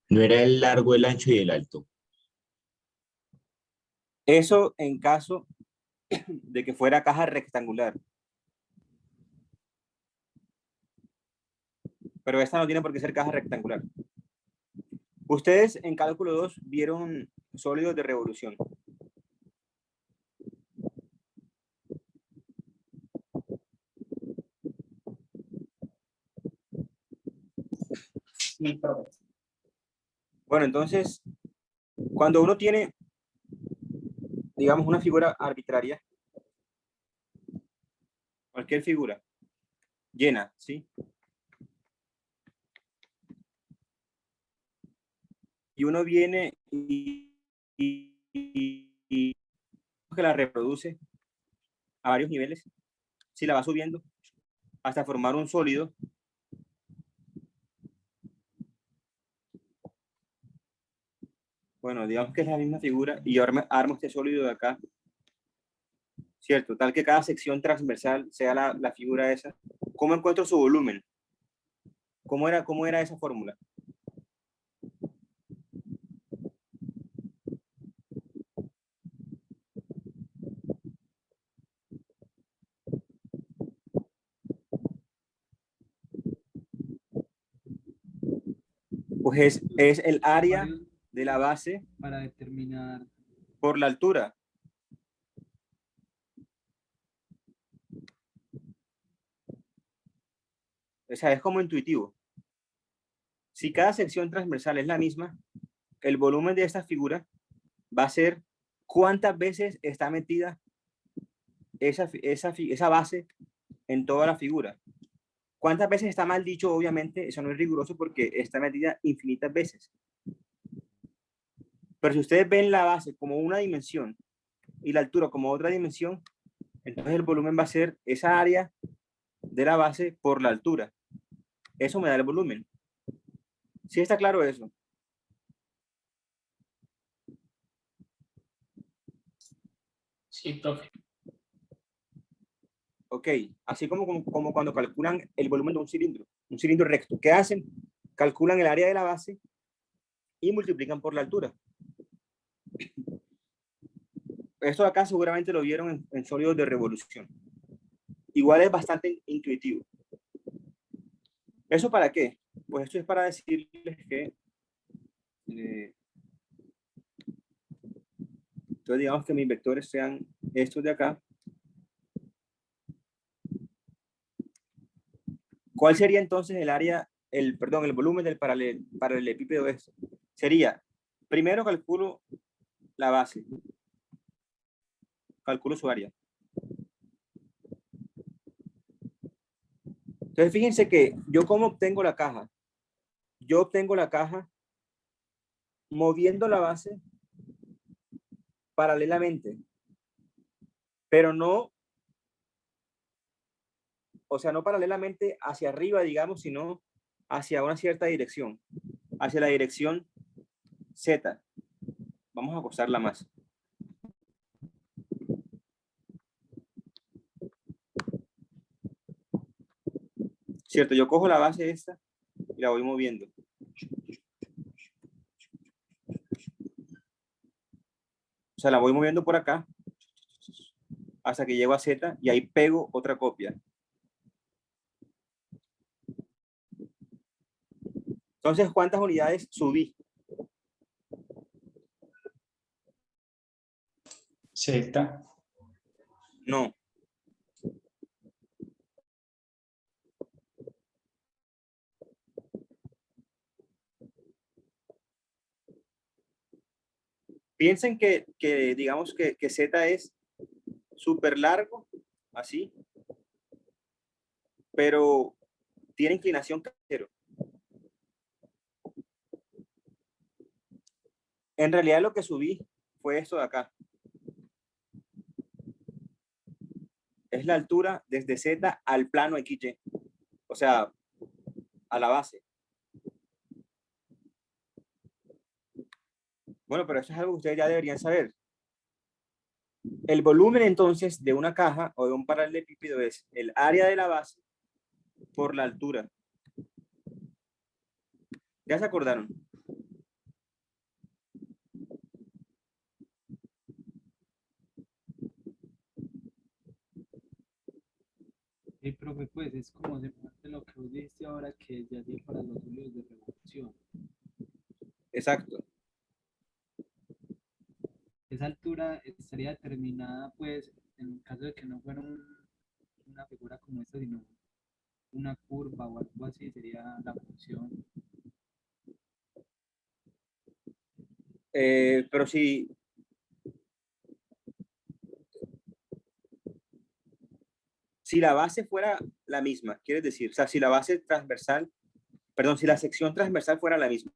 No era el largo, el ancho y el alto. Eso en caso de que fuera caja rectangular. Pero esta no tiene por qué ser caja rectangular. Ustedes en cálculo 2 vieron sólidos de revolución. Sí, profe. Bueno, entonces, cuando uno tiene, digamos, una figura arbitraria, cualquier figura, llena, ¿sí? Y uno viene y que la reproduce a varios niveles, si la va subiendo hasta formar un sólido. Bueno, digamos que es la misma figura y yo armo este sólido de acá, ¿cierto? Tal que cada sección transversal sea la figura esa. ¿Cómo encuentro su volumen? ¿Cómo era esa fórmula? Pues es el área de la base Para determinar. por la altura. O sea, es como intuitivo. Si cada sección transversal es la misma, el volumen de esta figura va a ser cuántas veces está metida esa base en toda la figura. ¿Cuántas veces está mal dicho? Obviamente, eso no es riguroso porque está metida infinitas veces. Pero si ustedes ven la base como una dimensión y la altura como otra dimensión, entonces el volumen va a ser esa área de la base por la altura. Eso me da el volumen. ¿Sí está claro eso? Sí, profe. Ok, así como cuando calculan el volumen de un cilindro recto. ¿Qué hacen? Calculan el área de la base y multiplican por la altura. Esto de acá seguramente lo vieron en sólidos de revolución. Igual es bastante intuitivo. ¿Eso para qué? Pues esto es para decirles que entonces digamos que mis vectores sean estos de acá. ¿Cuál sería entonces el área, el volumen del paralelepípedo este? Sería, primero calculo la base, calculo su área. Entonces fíjense que yo cómo obtengo la caja. Yo obtengo la caja moviendo la base paralelamente, pero no o sea, no paralelamente hacia arriba, digamos, sino hacia una cierta dirección, hacia la dirección Z. Vamos a acostarla más. Cierto, yo cojo la base esta y la voy moviendo. O sea, la voy moviendo por acá hasta que llego a Z y ahí pego otra copia. Entonces, ¿cuántas unidades subí? Z. No. Piensen que digamos que Z es súper largo, así, pero tiene inclinación cero. En realidad lo que subí fue esto de acá. Es la altura desde Z al plano XY, o sea, a la base. Bueno, pero eso es algo que ustedes ya deberían saber. El volumen entonces de una caja o de un paralelepípedo es el área de la base por la altura. ¿Ya se acordaron? Sí, profe, pues es como de lo que vos dijiste ahora que ya dio para los núcleos de revolución. Exacto. Esa altura estaría determinada, pues, en el caso de que no fuera una figura como esta, sino una curva o algo así, sería la función. Pero si la base fuera la misma, quieres decir, o sea, si la base transversal, perdón, si la sección transversal fuera la misma.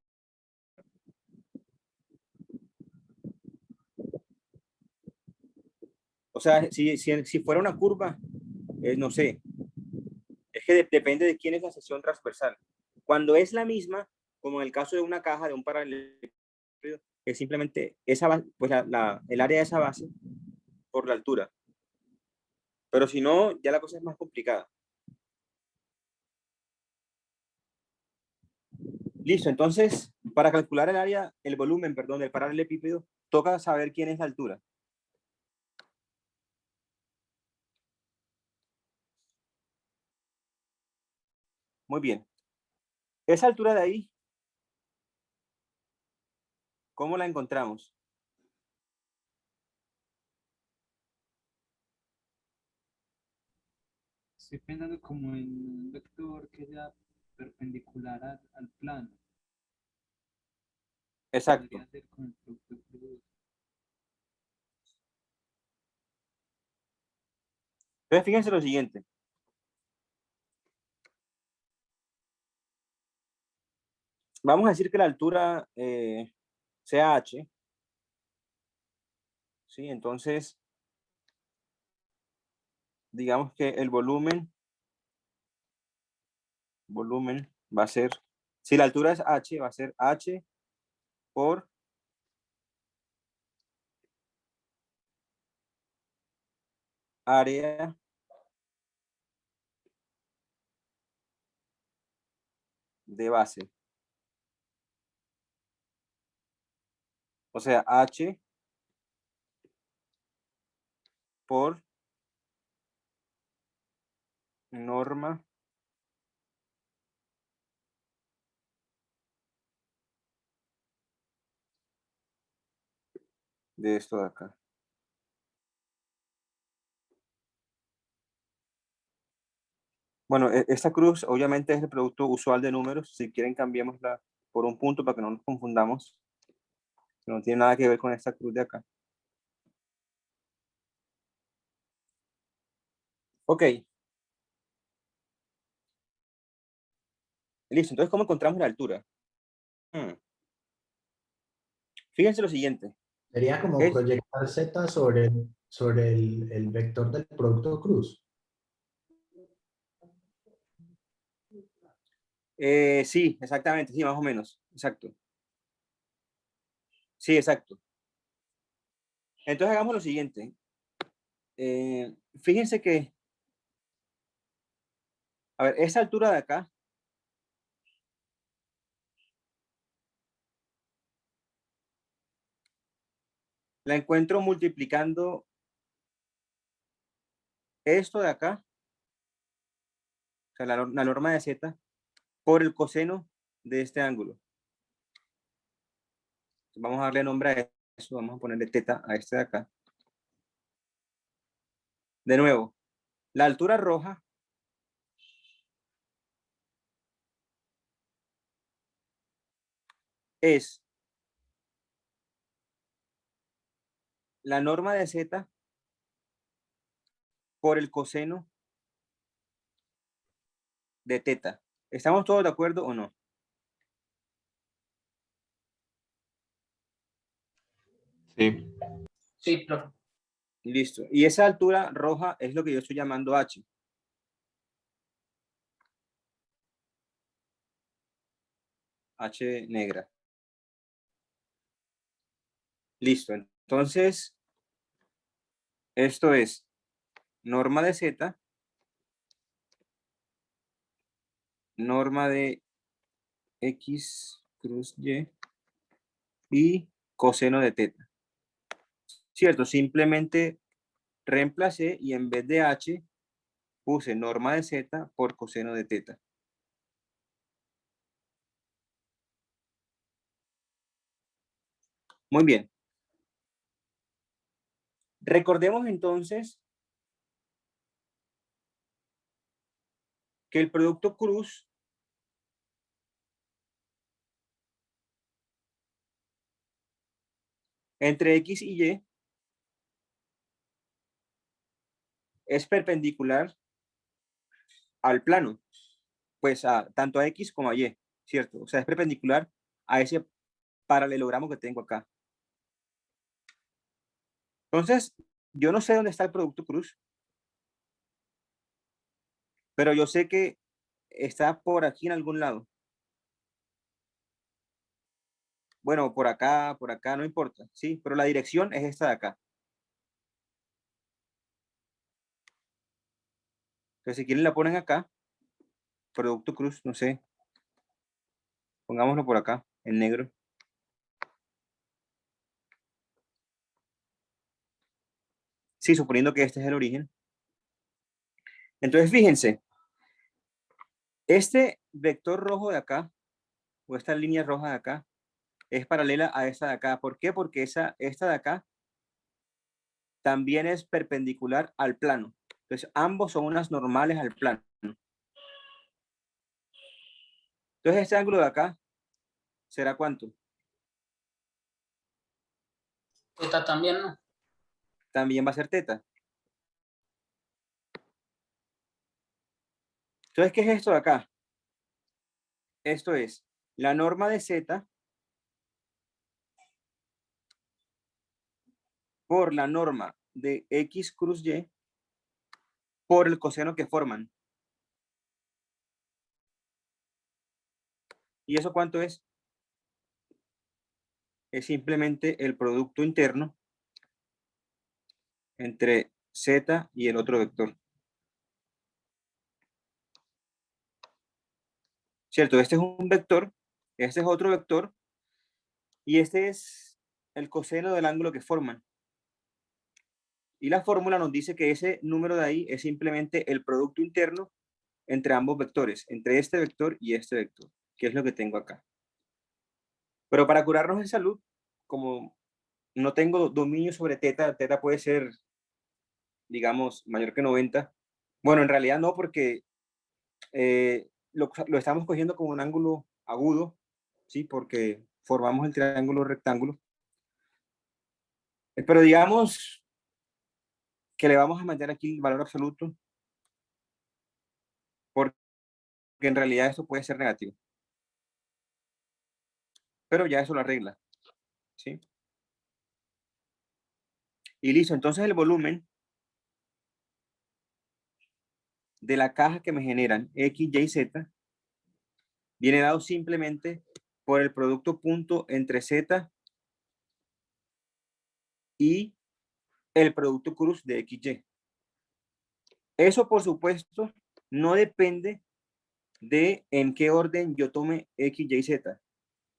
O sea, si fuera una curva, no sé, es que depende de quién es la sección transversal. Cuando es la misma, como en el caso de una caja, de un paralelepípedo, es simplemente esa, pues el área de esa base por la altura. Pero si no, ya la cosa es más complicada. Listo, entonces, para calcular el área, el volumen, perdón, del paralelepípedo, toca saber quién es la altura. Muy bien. Esa altura de ahí, ¿cómo la encontramos? Estoy pensando como en un vector que sea perpendicular al plano. Exacto. Podría ser con el producto de cruz. Entonces, fíjense lo siguiente. Vamos a decir que la altura sea h. ¿Sí? Entonces, digamos que el volumen va a ser, si la altura es h, va a ser h por área de base. O sea, h por norma de esto de acá. Bueno, esta cruz obviamente es el producto usual de números. Si quieren, cambiémosla por un punto para que no nos confundamos. No tiene nada que ver con esta cruz de acá. Ok. Listo. Entonces, ¿cómo encontramos la altura? Fíjense lo siguiente. Sería como Es, proyectar Z sobre el vector del producto cruz. Sí, exactamente, sí, más o menos, exacto. Sí, exacto. Entonces hagamos lo siguiente. Fíjense que, a ver, esa altura de acá, la encuentro multiplicando esto de acá, o sea, la norma de z, por el coseno de este ángulo. Vamos a darle nombre a eso, vamos a ponerle teta a este de acá. De nuevo, la altura roja es la norma de z por el coseno de teta. ¿Estamos todos de acuerdo o no? Sí. Sí, profe. Listo. Y esa altura roja es lo que yo estoy llamando h. H negra. Listo. Entonces, esto es norma de z, norma de x cruz y coseno de teta. Cierto, simplemente reemplacé y en vez de h puse norma de z por coseno de teta. Muy bien. Recordemos entonces que el producto cruz entre x y y es perpendicular al plano, pues tanto a x como a y, ¿cierto? O sea, es perpendicular a ese paralelogramo que tengo acá. Entonces, yo no sé dónde está el producto cruz, pero yo sé que está por aquí en algún lado. Bueno, por acá, no importa, ¿sí? Pero la dirección es esta de acá. Entonces, si quieren la ponen acá, producto cruz, no sé. Pongámoslo por acá, en negro. Sí, suponiendo que este es el origen. Entonces, fíjense, este vector rojo de acá, o esta línea roja de acá, es paralela a esta de acá. ¿Por qué? Porque esta de acá también es perpendicular al plano. Entonces, ambos son unas normales al plano. Entonces, este ángulo de acá, ¿será cuánto? Teta también, ¿no? También va a ser teta. Entonces, ¿qué es esto de acá? Esto es la norma de z por la norma de x cruz y por el coseno que forman. ¿Y eso cuánto es? Es simplemente el producto interno entre z y el otro vector. ¿Cierto? Este es un vector, este es otro vector, y este es el coseno del ángulo que forman. Y la fórmula nos dice que ese número de ahí es simplemente el producto interno entre ambos vectores, entre este vector y este vector, que es lo que tengo acá. Pero para curarnos en salud, como no tengo dominio sobre teta, teta puede ser, digamos, mayor que 90. Bueno, en realidad no, porque lo estamos cogiendo como un ángulo agudo, ¿sí? Porque formamos el triángulo rectángulo. Pero digamos que le vamos a meter aquí el valor absoluto, porque en realidad esto puede ser negativo. Pero ya eso lo arregla, ¿sí? Y listo, entonces el volumen de la caja que me generan X, Y, Z viene dado simplemente por el producto punto entre Z y el producto cruz de XY. Eso, por supuesto, no depende de en qué orden yo tome X, Y, Z,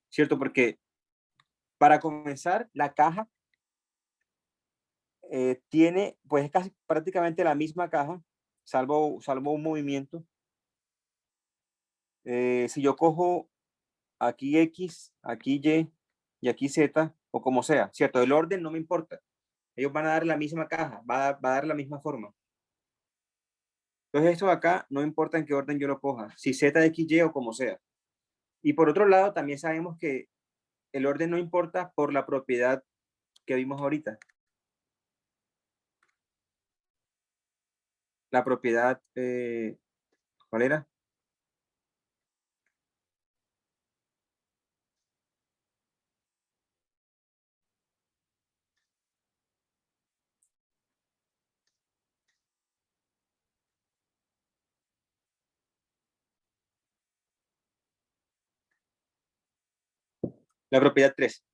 ¿cierto? Porque para comenzar, la caja tiene, pues es casi prácticamente la misma caja, salvo un movimiento. Si yo cojo aquí X, aquí Y y aquí Z, o como sea, ¿cierto? El orden no me importa. Ellos van a dar la misma caja, va a dar la misma forma. Entonces esto de acá no importa en qué orden yo lo coja, si Z, X, Y o como sea. Y por otro lado, también sabemos que el orden no importa por la propiedad que vimos ahorita. La propiedad, ¿cuál era? La propiedad 3.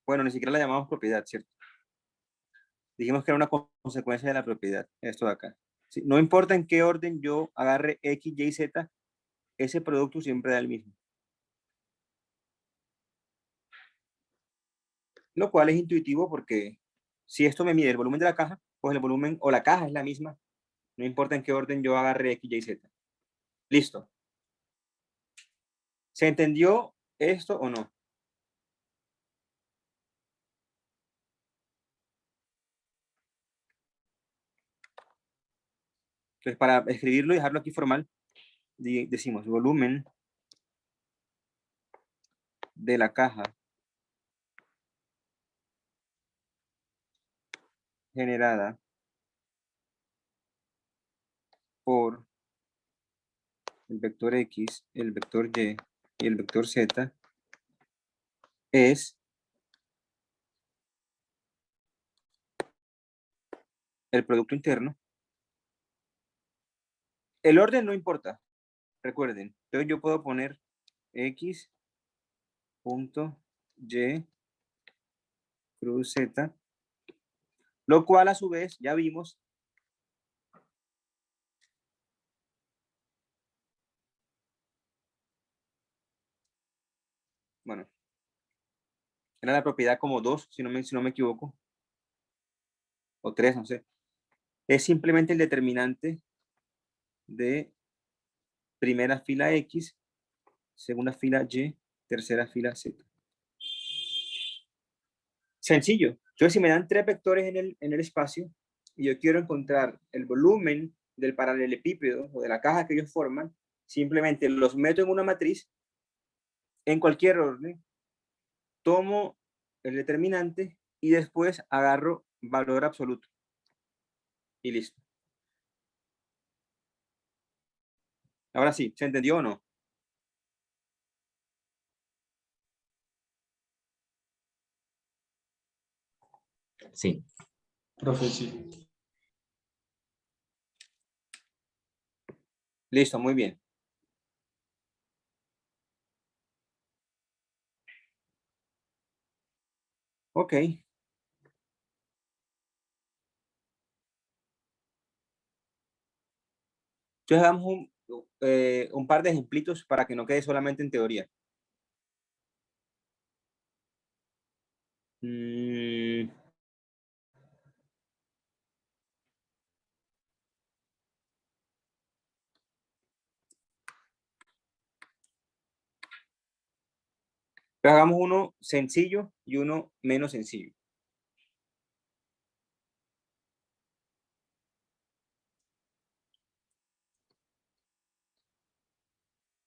Bueno, ni siquiera la llamamos propiedad, ¿cierto? Dijimos que era una consecuencia de la propiedad, esto de acá. ¿Sí? No importa en qué orden yo agarre X, Y, Z, ese producto siempre da el mismo. Lo cual es intuitivo porque si esto me mide el volumen de la caja, pues el volumen o la caja es la misma. No importa en qué orden yo agarre X, Y, Z. Listo. ¿Se entendió esto o no? Entonces, para escribirlo y dejarlo aquí formal, decimos volumen de la caja generada por el vector X, el vector Y y el vector Z es el producto interno. El orden no importa, recuerden. Entonces yo puedo poner X punto Y cruz Z, lo cual a su vez ya vimos bueno, era la propiedad como 2, si no me equivoco, o 3, no sé. Es simplemente el determinante de primera fila X, segunda fila Y, tercera fila Z. Sencillo. Entonces, si me dan 3 vectores en el espacio y yo quiero encontrar el volumen del paralelepípedo o de la caja que ellos forman, simplemente los meto en una matriz en cualquier orden, tomo el determinante y después agarro valor absoluto. Y listo. Ahora sí, ¿se entendió o no? Sí. Profe, sí. Listo, muy bien. Ok. Entonces damos un par de ejemplitos para que no quede solamente en teoría. Pero hagamos uno sencillo y uno menos sencillo.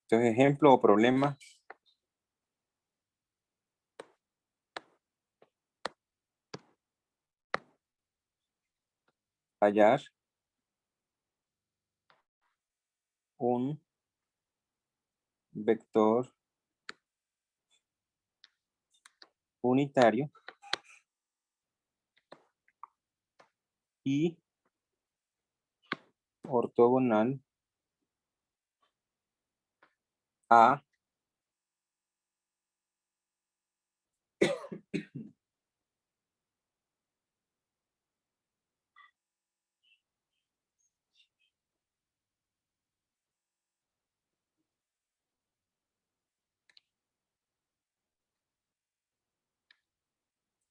Entonces, ejemplo o problema. Hallar un vector unitario y ortogonal A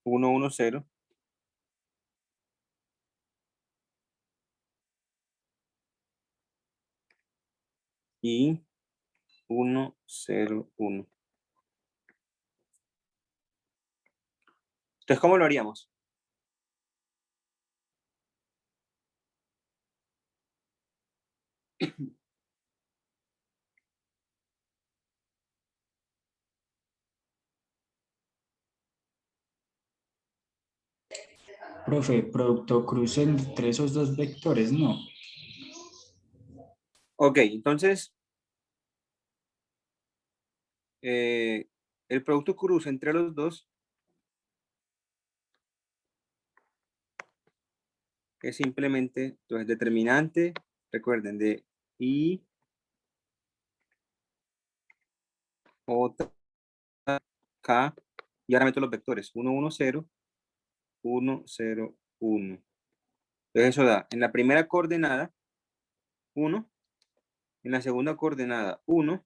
uno, uno, cero. Y 1, 0, 1. Entonces, ¿cómo lo haríamos? Profe, producto cruce entre esos dos vectores, no. Ok, entonces, el producto cruce entre los dos es simplemente, entonces, determinante, recuerden, de I, J, K, y ahora meto los vectores, 1, 1, 0, 1, 0, 1. Entonces eso da, en la primera coordenada, 1, en la segunda coordenada, 1,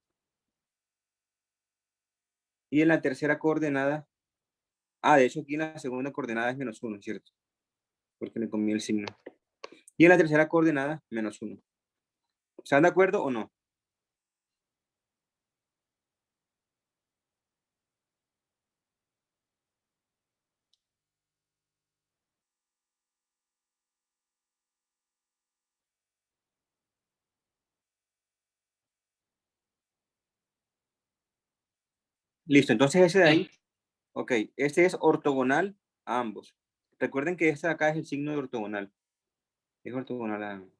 y en la tercera coordenada, de hecho aquí en la segunda coordenada es menos 1, ¿cierto? Porque le comí el signo. Y en la tercera coordenada, menos 1. ¿Están de acuerdo o no? Listo, entonces ese de ahí, ok, este es ortogonal a ambos. Recuerden que este de acá es el signo de ortogonal. Es ortogonal a ambos.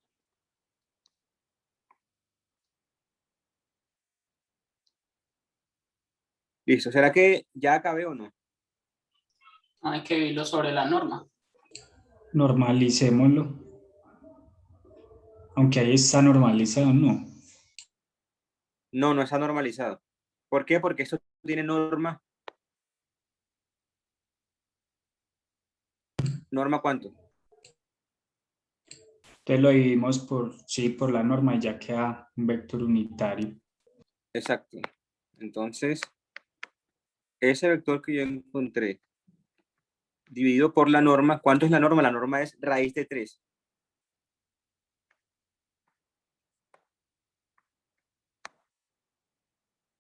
Listo, ¿será que ya acabé o no? Hay que vivirlo sobre la norma. Normalicémoslo. Aunque ahí está normalizado, no. No, no está normalizado. ¿Por qué? Porque esto tiene norma. ¿Norma cuánto? Entonces lo dividimos por, sí, por la norma y ya queda un vector unitario. Exacto. Entonces, ese vector que yo encontré dividido por la norma, ¿cuánto es la norma? La norma es raíz de 3.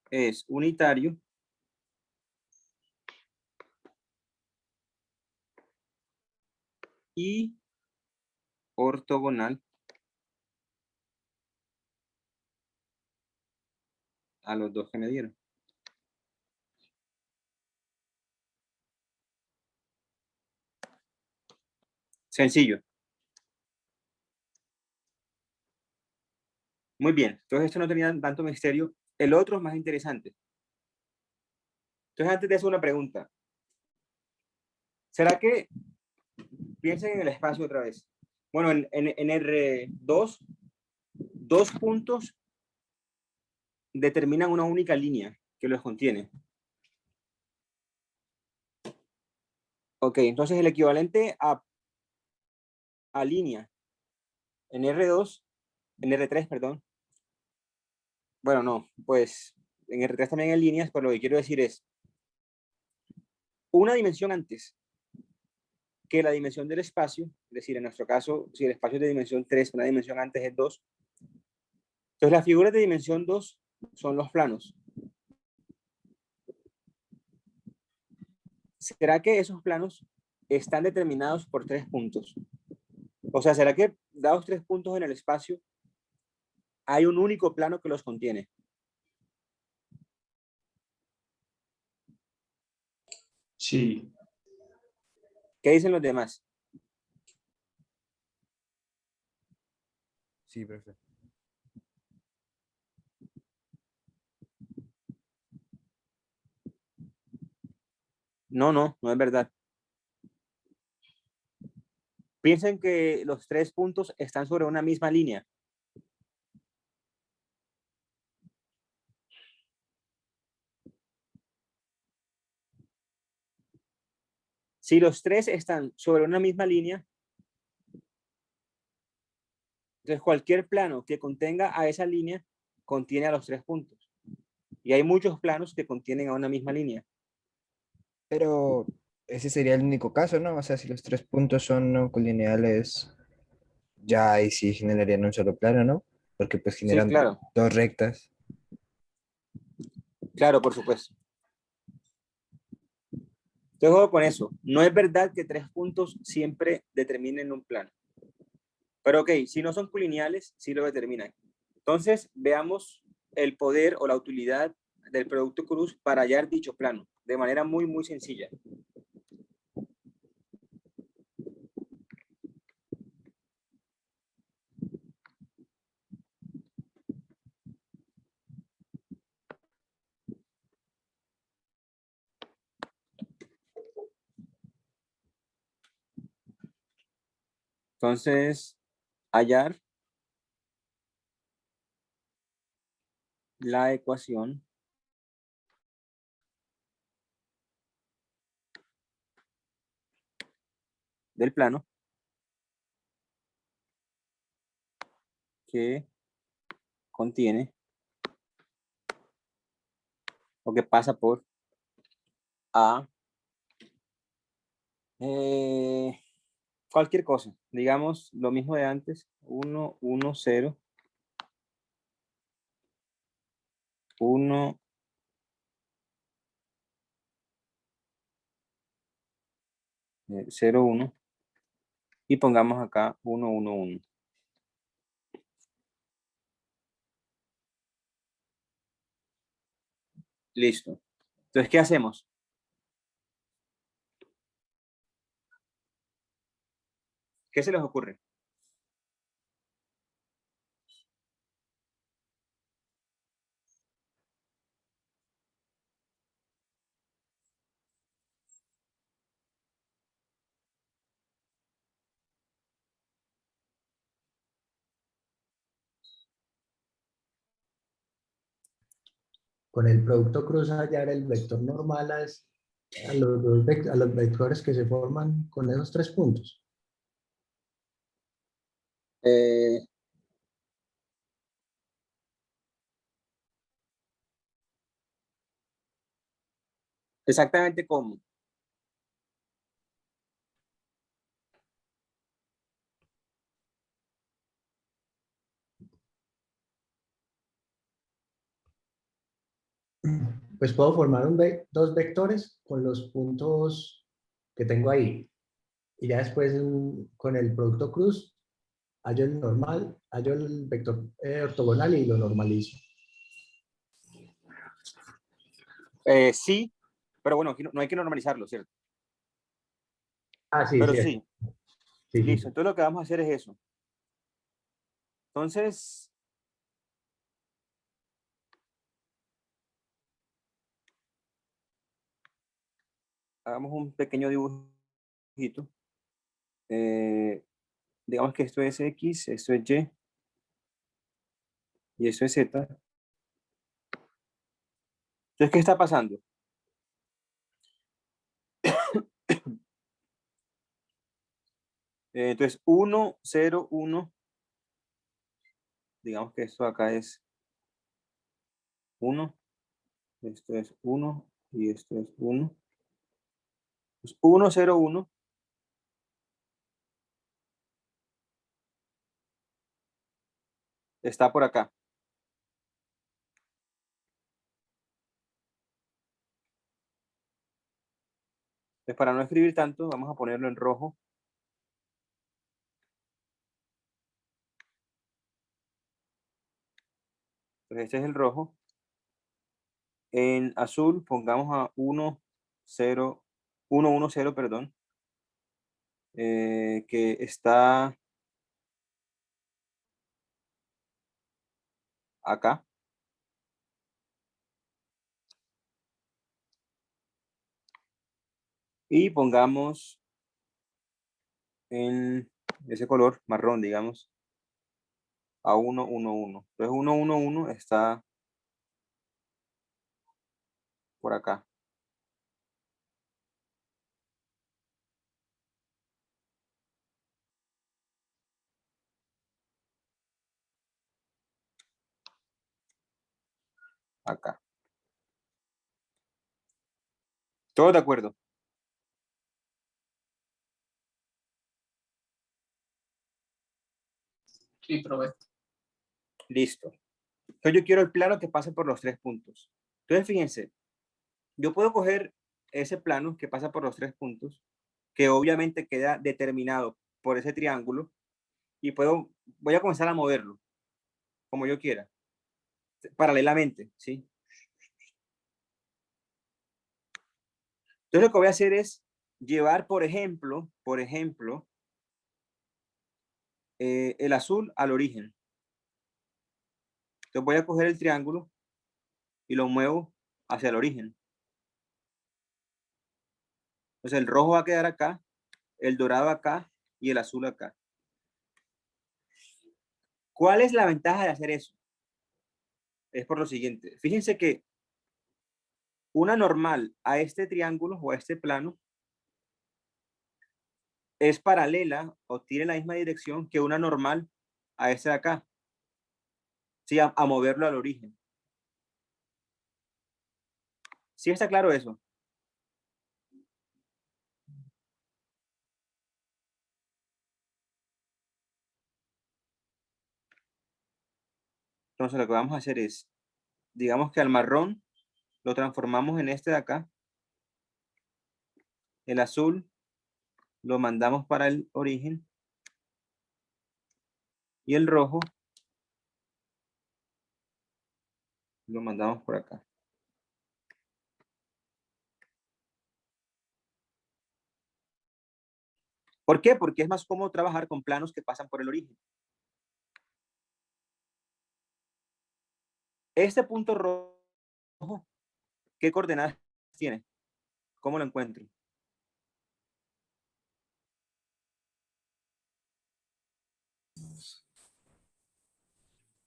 Es unitario y ortogonal a los dos que me dieron. Sencillo. Muy bien. Entonces esto no tenía tanto misterio. El otro es más interesante. Entonces antes de eso una pregunta. ¿Será que piensen en el espacio otra vez? Bueno, en R2, dos puntos determinan una única línea que los contiene. Ok, entonces el equivalente a línea en R2, en R3, perdón. Bueno, no, pues en R3 también hay líneas, pero lo que quiero decir es una dimensión antes que la dimensión del espacio, es decir, en nuestro caso, si el espacio es de dimensión 3, una dimensión antes es 2. Entonces las figuras de dimensión 2 son los planos. ¿Será que esos planos están determinados por 3 puntos? O sea, ¿será que dados 3 puntos en el espacio, hay un único plano que los contiene? Sí, ¿Qué dicen los demás? Sí, perfecto. No, no, no es verdad. Piensen que los 3 puntos están sobre una misma línea. Si los tres están sobre una misma línea, entonces cualquier plano que contenga a esa línea contiene a los 3 puntos. Y hay muchos planos que contienen a una misma línea. Pero ese sería el único caso, ¿no? O sea, si los 3 puntos son no colineales, ya ahí sí generarían un solo plano, ¿no? Porque pues Sí, generan claro. 2 rectas. Claro, por supuesto. Entonces, juego con eso. No es verdad que 3 puntos siempre determinen un plano. Pero ok, si no son colineales, sí lo determinan. Entonces, veamos el poder o la utilidad del producto cruz para hallar dicho plano, de manera muy, muy sencilla. Entonces, hallar la ecuación del plano que contiene o que pasa por A, cualquier cosa, digamos lo mismo de antes, 1, 1, 0, 1, 0, 1, y pongamos acá 1, 1, 1. Listo. Entonces, ¿qué hacemos? ¿Qué se les ocurre? Con el producto cruz hallar el vector normal a a los vectores que se forman con esos 3 puntos. Eh, exactamente cómo. Pues puedo formar dos vectores con los puntos que tengo ahí. Y ya después con el producto cruz hallo el normal, hallo el vector ortogonal y lo normalizo. Sí, pero bueno, aquí no hay que normalizarlo, ¿cierto? Ah, sí, Pero sí. sí, Sí, listo. sí. Entonces lo que vamos a hacer es eso. Entonces, hagamos un pequeño dibujito. Digamos que esto es X, esto es Y esto es Z. Entonces, ¿qué está pasando? Entonces, 1, 0, 1. Digamos que esto acá es 1. Esto es 1 y esto es 1. Pues 1, 0, 1. Está por acá. Entonces, para no escribir tanto, vamos a ponerlo en rojo. Entonces, este es el rojo. En azul, pongamos a 1, 0, 1, 1, 0, perdón. Que está acá. Y pongamos en ese color marrón, digamos, a 1, 1, 1. Entonces 1, 1, 1 está por acá. acá. ¿Todos de acuerdo? Sí, profe. Listo. Entonces yo quiero el plano que pase por los 3 puntos. Entonces fíjense, yo puedo coger ese plano que pasa por los 3 puntos, que obviamente queda determinado por ese triángulo, y voy a comenzar a moverlo como yo quiera, paralelamente, ¿sí? Entonces lo que voy a hacer es llevar, por ejemplo, el azul al origen. Entonces voy a coger el triángulo y lo muevo hacia el origen. Entonces el rojo va a quedar acá, el dorado acá y el azul acá. ¿Cuál es la ventaja de hacer eso? Es por lo siguiente. Fíjense que una normal a este triángulo o a este plano es paralela o tiene la misma dirección que una normal a este de acá. Sí, a moverlo al origen. ¿Sí está claro eso? Entonces lo que vamos a hacer es, digamos que al marrón lo transformamos en este de acá. El azul lo mandamos para el origen. Y el rojo lo mandamos por acá. ¿Por qué? Porque es más cómodo trabajar con planos que pasan por el origen. Este punto rojo, ¿qué coordenadas tiene? ¿Cómo lo encuentro?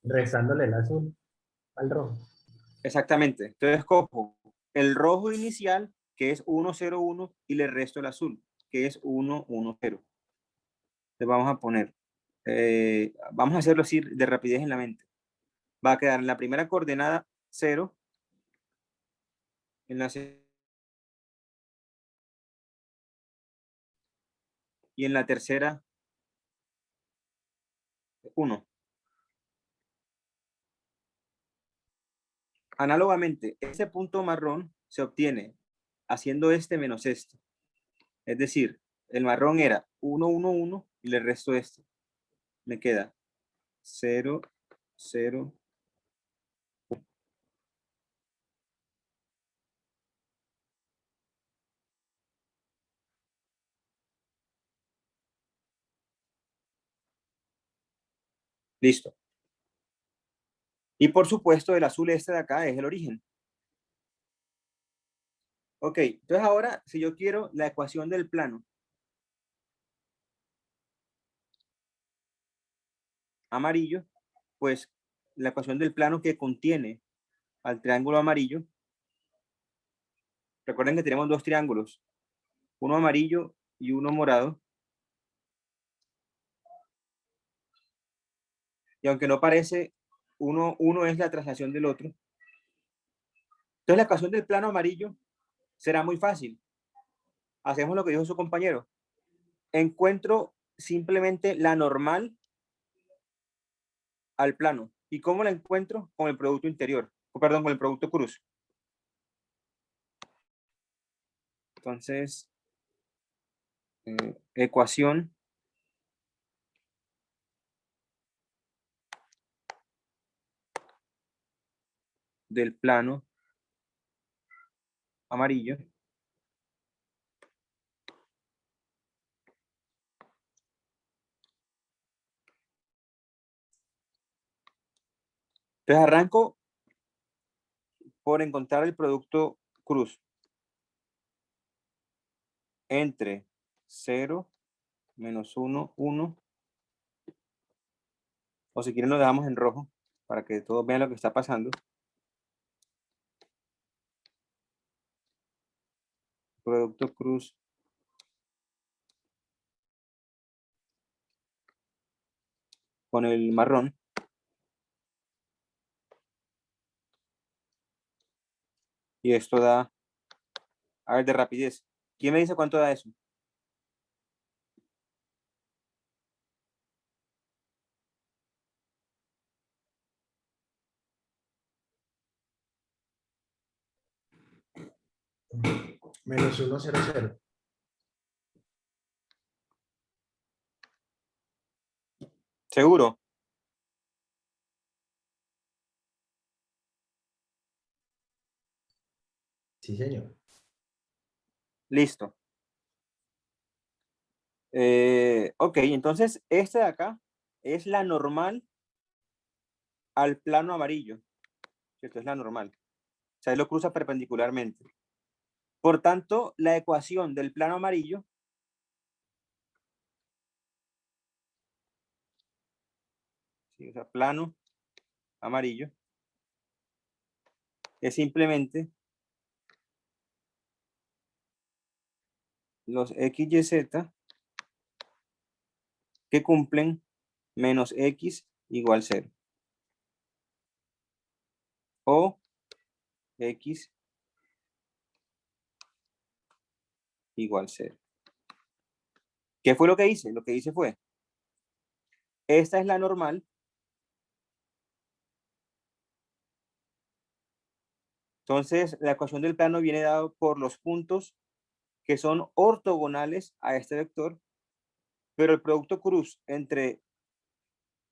Restándole el azul al rojo. Exactamente. Entonces cojo el rojo inicial, que es 1, 0, 1, y le resto el azul, que es 1, 1, 0. Le vamos a poner, vamos a hacerlo así de rapidez en la mente. Va a quedar en la primera coordenada 0, en la y en la tercera 1. Análogamente, este punto marrón se obtiene haciendo este menos este. Es decir, el marrón era 1, 1, 1 y le resto este. Me queda 0, 0. Listo. Y por supuesto, el azul este de acá es el origen. Ok, entonces ahora, si yo quiero la ecuación del plano amarillo, pues la ecuación del plano que contiene al triángulo amarillo, recuerden que tenemos dos triángulos, uno amarillo y uno morado. Y aunque no parece, uno es la traslación del otro. Entonces la ecuación del plano amarillo será muy fácil. Hacemos lo que dijo su compañero. Encuentro simplemente la normal al plano. ¿Y cómo la encuentro? Con el producto interior. Perdón, con el producto cruz. Entonces, ecuación del plano amarillo entonces arranco por encontrar el producto cruz entre 0, menos 1, 1, o si quieren lo dejamos en rojo para que todos vean lo que está pasando. Producto cruz con el marrón. Y esto da, a ver, de rapidez. ¿Quién me dice cuánto da eso? Menos 1, 0, 0. ¿Seguro? Sí, señor. Listo. Ok, entonces este de acá es la normal al plano amarillo. Esto es la normal. O sea, él lo cruza perpendicularmente. Por tanto, la ecuación del plano amarillo ¿sí? O sea, plano amarillo es simplemente los x, y, z que cumplen menos x igual 0. O x igual 0. ¿Qué fue lo que hice? Lo que hice fue, esta es la normal. Entonces, la ecuación del plano viene dado por los puntos que son ortogonales a este vector, pero el producto cruz entre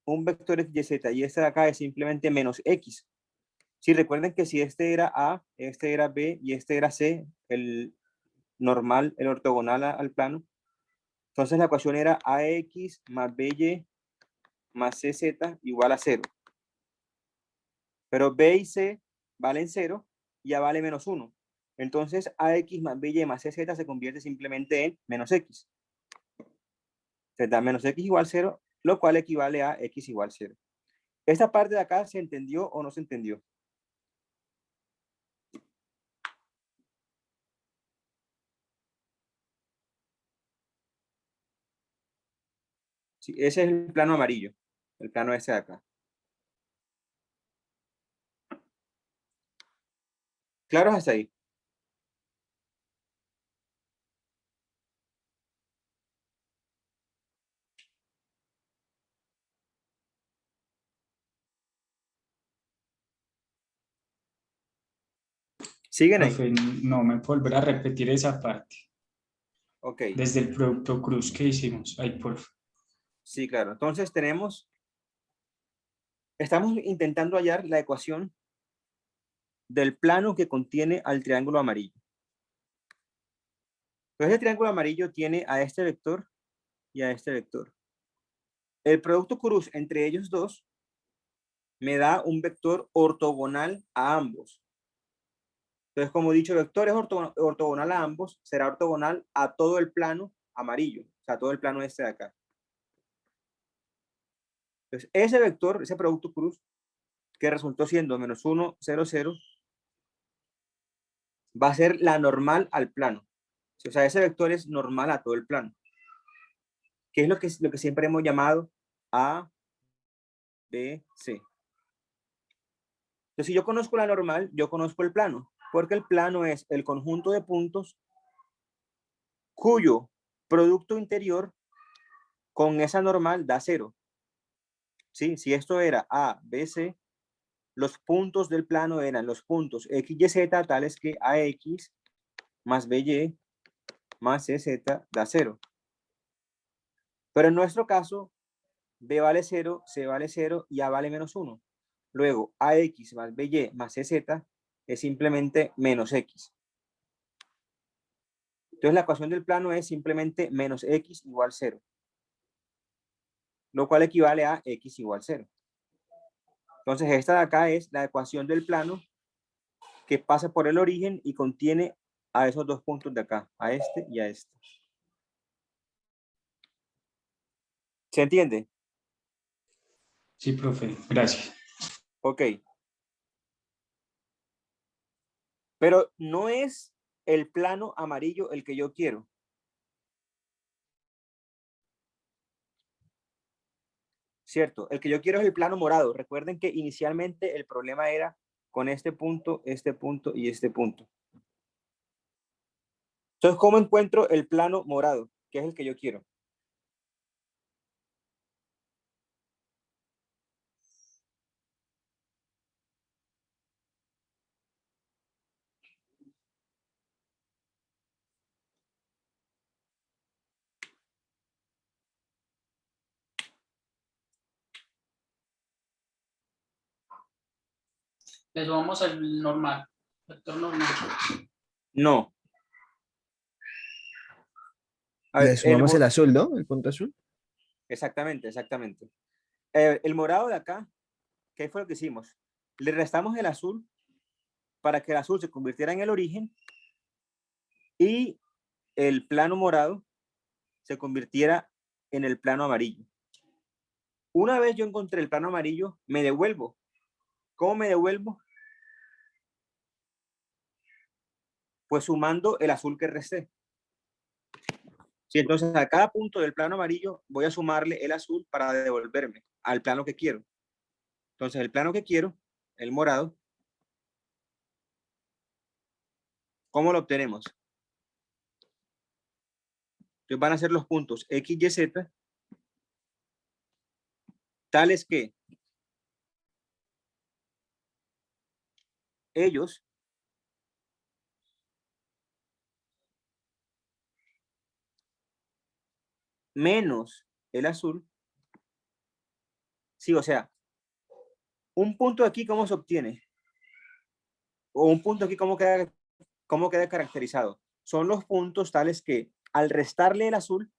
un vector x, y, z y este de acá es simplemente menos x. Si recuerden que si este era A, este era B y este era C, el normal, el ortogonal al plano, entonces la ecuación era AX más BY más CZ igual a 0. Pero B y C valen 0 y A vale menos 1. Entonces AX más BY más CZ se convierte simplemente en menos X. Se da menos X igual 0, lo cual equivale a X igual 0. ¿Esta parte de acá se entendió o no se entendió? Sí, ese es el plano amarillo, el plano ese de acá. ¿Claros hasta ahí? ¿Siguen ahí? Profe, no me volver a repetir esa parte. Ok, Desde el producto cruz que hicimos. Ay, porfa. sí, claro. Entonces estamos intentando hallar la ecuación del plano que contiene al triángulo amarillo. Entonces el triángulo amarillo tiene a este vector y a este vector. El producto cruz entre ellos dos me da un vector ortogonal a ambos. Entonces, como he dicho, el vector es ortogonal a ambos, será ortogonal a todo el plano amarillo, o sea, todo el plano este de acá. Entonces, ese vector, ese producto cruz, que resultó siendo menos 1, 0, 0, va a ser la normal al plano. O sea, ese vector es normal a todo el plano. Que es lo que siempre hemos llamado A, B, C. Entonces, si yo conozco la normal, yo conozco el plano, porque el plano es el conjunto de puntos cuyo producto interior con esa normal da 0. ¿Sí? Si esto era A, B, C, los puntos del plano eran los puntos X, Y, Z, tales que AX más BY más CZ da 0. Pero en nuestro caso, B vale 0, C vale 0 y A vale menos 1. Luego, AX más BY más CZ es simplemente menos X. Entonces, la ecuación del plano es simplemente menos X igual 0. Lo cual equivale a X igual 0. Entonces, esta de acá es la ecuación del plano que pasa por el origen y contiene a esos dos puntos de acá, a este y a este. ¿Se entiende? Sí, profe, gracias. Ok. Pero no es el plano amarillo el que yo quiero. ¿Cierto? El que yo quiero es el plano morado. Recuerden que inicialmente el problema era con este punto y este punto. Entonces, ¿cómo encuentro el plano morado? Que es el que yo quiero. Le sumamos el normal, vector normal. No. A Le ver, sumamos el azul, ¿no? El punto azul. exactamente. El morado de acá, ¿qué fue lo que hicimos? Le restamos el azul para que el azul se convirtiera en el origen y el plano morado se convirtiera en el plano amarillo. Una vez yo encontré el plano amarillo, me devuelvo. ¿Cómo me devuelvo? Pues sumando el azul que resté. Sí, entonces a cada punto del plano amarillo voy a sumarle el azul para devolverme al plano que quiero. Entonces el plano que quiero, el morado, ¿cómo lo obtenemos? Entonces van a ser los puntos X, Y, Z, tales que ellos menos el azul. Sí, o sea, un punto aquí, ¿cómo se obtiene? O un punto aquí, ¿cómo queda caracterizado? Son los puntos tales que al restarle el azul,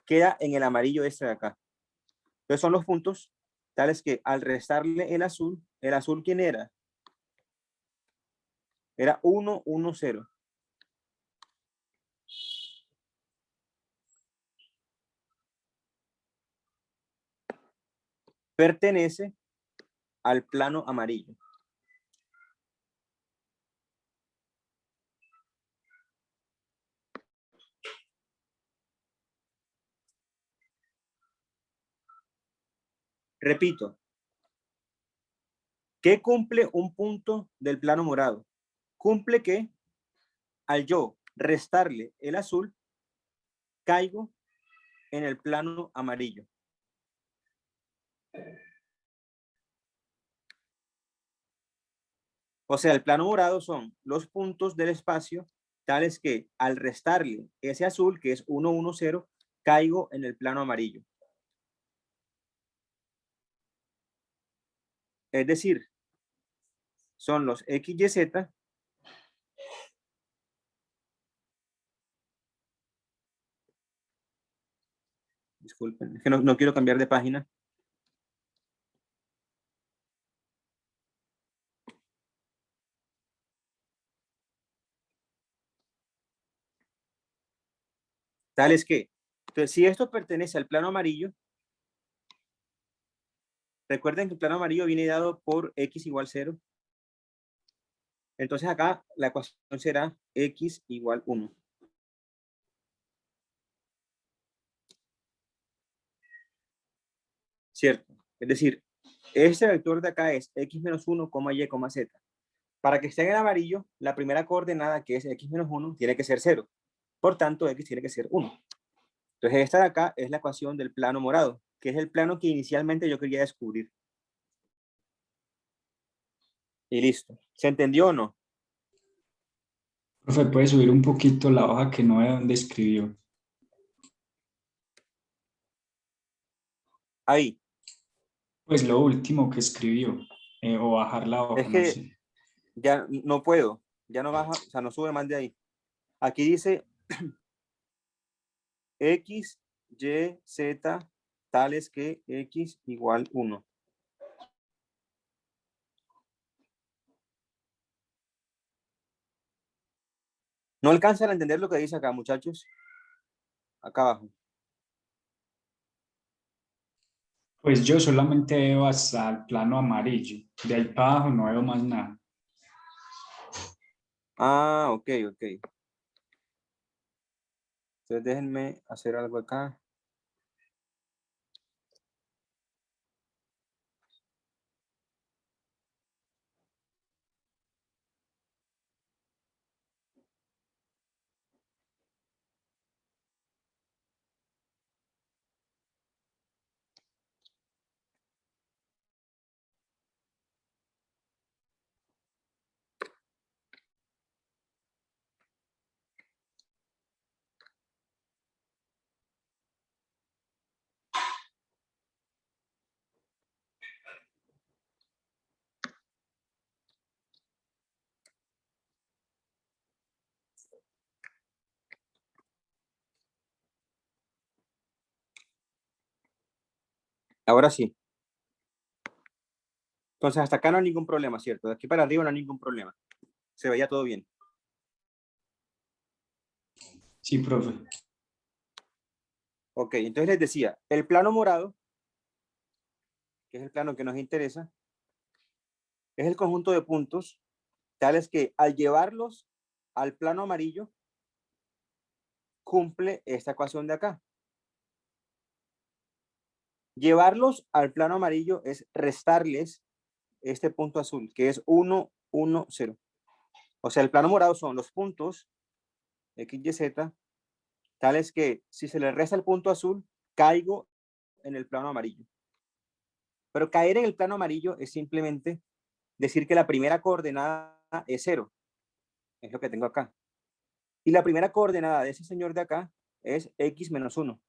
queda en el amarillo este de acá. Entonces son los puntos tales que al restarle el azul ¿quién era? Era 1, 1, 0. Pertenece al plano amarillo. Repito, ¿qué cumple un punto del plano morado? Cumple que al yo restarle el azul, caigo en el plano amarillo. O sea, el plano morado son los puntos del espacio tales que al restarle ese azul, que es 1, 1, 0, caigo en el plano amarillo. Es decir, son los X, Y, Z disculpen, es que no quiero cambiar de página. Tales que, entonces, si esto pertenece al plano amarillo, recuerden que el plano amarillo viene dado por X igual 0. Entonces acá la ecuación será X igual 1. ¿Cierto? Es decir, este vector de acá es X menos 1, Y, Z. Para que esté en el amarillo, la primera coordenada, que es X menos 1, tiene que ser 0. Por tanto, X tiene que ser 1. Entonces esta de acá es la ecuación del plano morado, que es el plano que inicialmente yo quería descubrir. Y listo. ¿Se entendió o no? Profe, puede subir un poquito la hoja que no veo dónde escribió. Ahí. Pues lo último que escribió, o bajar la hoja, Es no que sé. ya no puedo. Ya no baja, o sea, no sube más de ahí. Aquí dice X, Y, Z, tales que X igual 1. ¿No alcanzan a entender lo que dice acá, muchachos? Acá abajo. Pues yo solamente veo hasta el plano amarillo. De ahí para abajo no veo más nada. Ah, ok. Entonces déjenme hacer algo acá. Ahora sí. Entonces, hasta acá no hay ningún problema, ¿cierto? De aquí para arriba no hay ningún problema. Se veía todo bien. Sí, profe. Ok, entonces les decía, el plano morado, que es el plano que nos interesa, es el conjunto de puntos tales que al llevarlos al plano amarillo, cumple esta ecuación de acá. Llevarlos al plano amarillo es restarles este punto azul, que es 1, 1, 0. O sea, el plano morado son los puntos X, Y, Z, tales que si se le resta el punto azul, caigo en el plano amarillo. Pero caer en el plano amarillo es simplemente decir que la primera coordenada es 0. Es lo que tengo acá. Y la primera coordenada de ese señor de acá es X menos 1.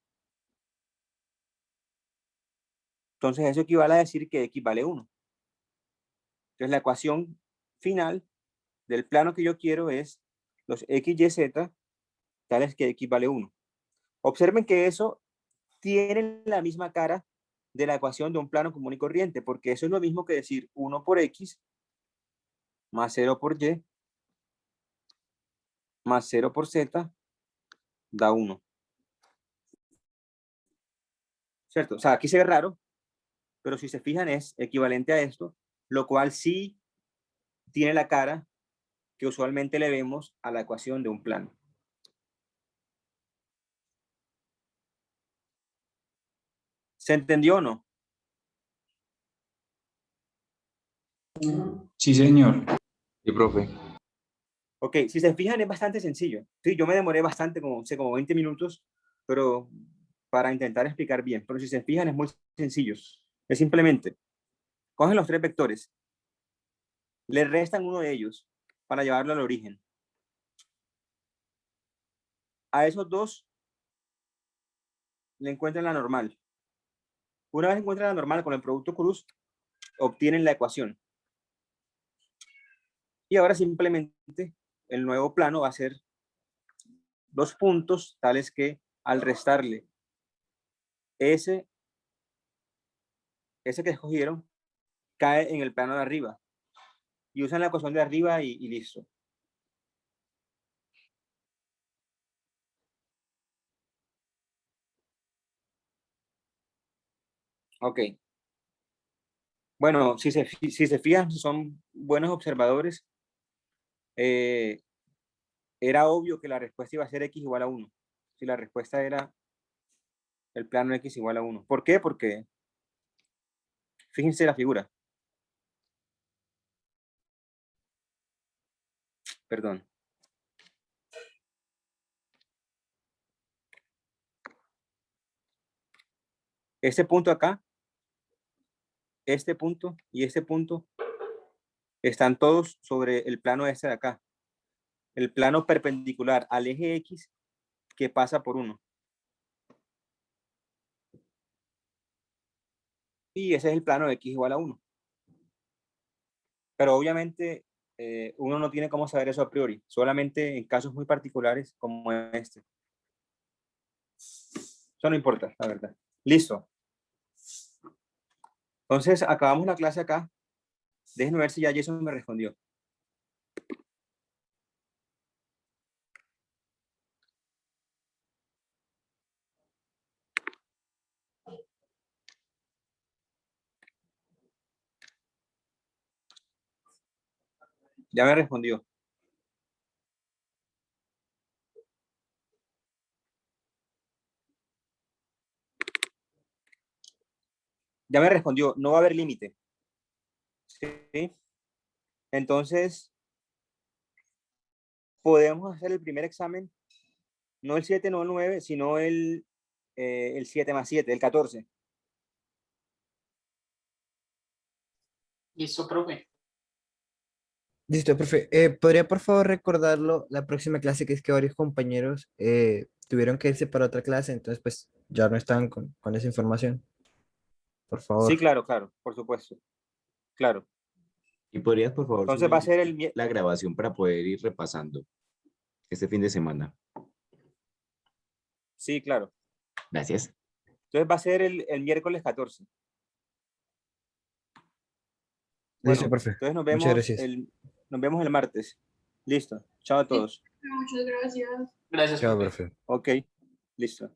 Entonces eso equivale a decir que X vale 1. Entonces la ecuación final del plano que yo quiero es los X, Y, Z, tales que X vale 1. Observen que eso tiene la misma cara de la ecuación de un plano común y corriente, porque eso es lo mismo que decir 1 por X más 0 por Y más 0 por Z da 1. ¿Cierto? O sea, aquí se ve raro, pero si se fijan es equivalente a esto, lo cual sí tiene la cara que usualmente le vemos a la ecuación de un plano. ¿Se entendió o no? Sí, señor. Sí, profe. Ok, si se fijan es bastante sencillo. Sí, yo me demoré bastante, como 20 minutos, pero para intentar explicar bien. Pero si se fijan es muy sencillo. Es simplemente, cogen los tres vectores, le restan uno de ellos para llevarlo al origen. A esos dos le encuentran la normal. Una vez encuentran la normal con el producto cruz, obtienen la ecuación. Y ahora simplemente el nuevo plano va a ser dos puntos tales que al restarle ese que escogieron cae en el plano de arriba y usan la ecuación de arriba y listo. Ok. Bueno, si se fijan, son buenos observadores. Era obvio que la respuesta iba a ser X igual a 1. Si la respuesta era el plano X igual a 1. ¿Por qué? Porque fíjense la figura. Perdón. Este punto acá, este punto y este punto están todos sobre el plano este de acá. El plano perpendicular al eje X que pasa por 1. Y ese es el plano de X igual a 1. Pero obviamente uno no tiene cómo saber eso a priori, solamente en casos muy particulares como este. Eso no importa, la verdad. Listo. Entonces, acabamos la clase acá. Déjenme ver si ya Jason me respondió. Ya me respondió. Ya me respondió. No va a haber límite. ¿Sí? Entonces, podemos hacer el primer examen, no el 7, no el 9, sino el 7 más 7, el 14. Listo, profe. Listo, profe. ¿Podría por favor recordarlo la próxima clase, que es que varios compañeros tuvieron que irse para otra clase, entonces pues ya no estaban con esa información? por favor. Sí, claro, claro, por supuesto. Claro. Y podrías, por favor, Entonces va a subir ser el la grabación para poder ir repasando este fin de semana. Sí, claro. Gracias. Entonces va a ser el miércoles 14. Listo, Bueno, profe. entonces Muchas gracias. nos vemos el martes. Listo. Chao a todos. Muchas gracias. Gracias, Chao, profe. profe. Ok, listo.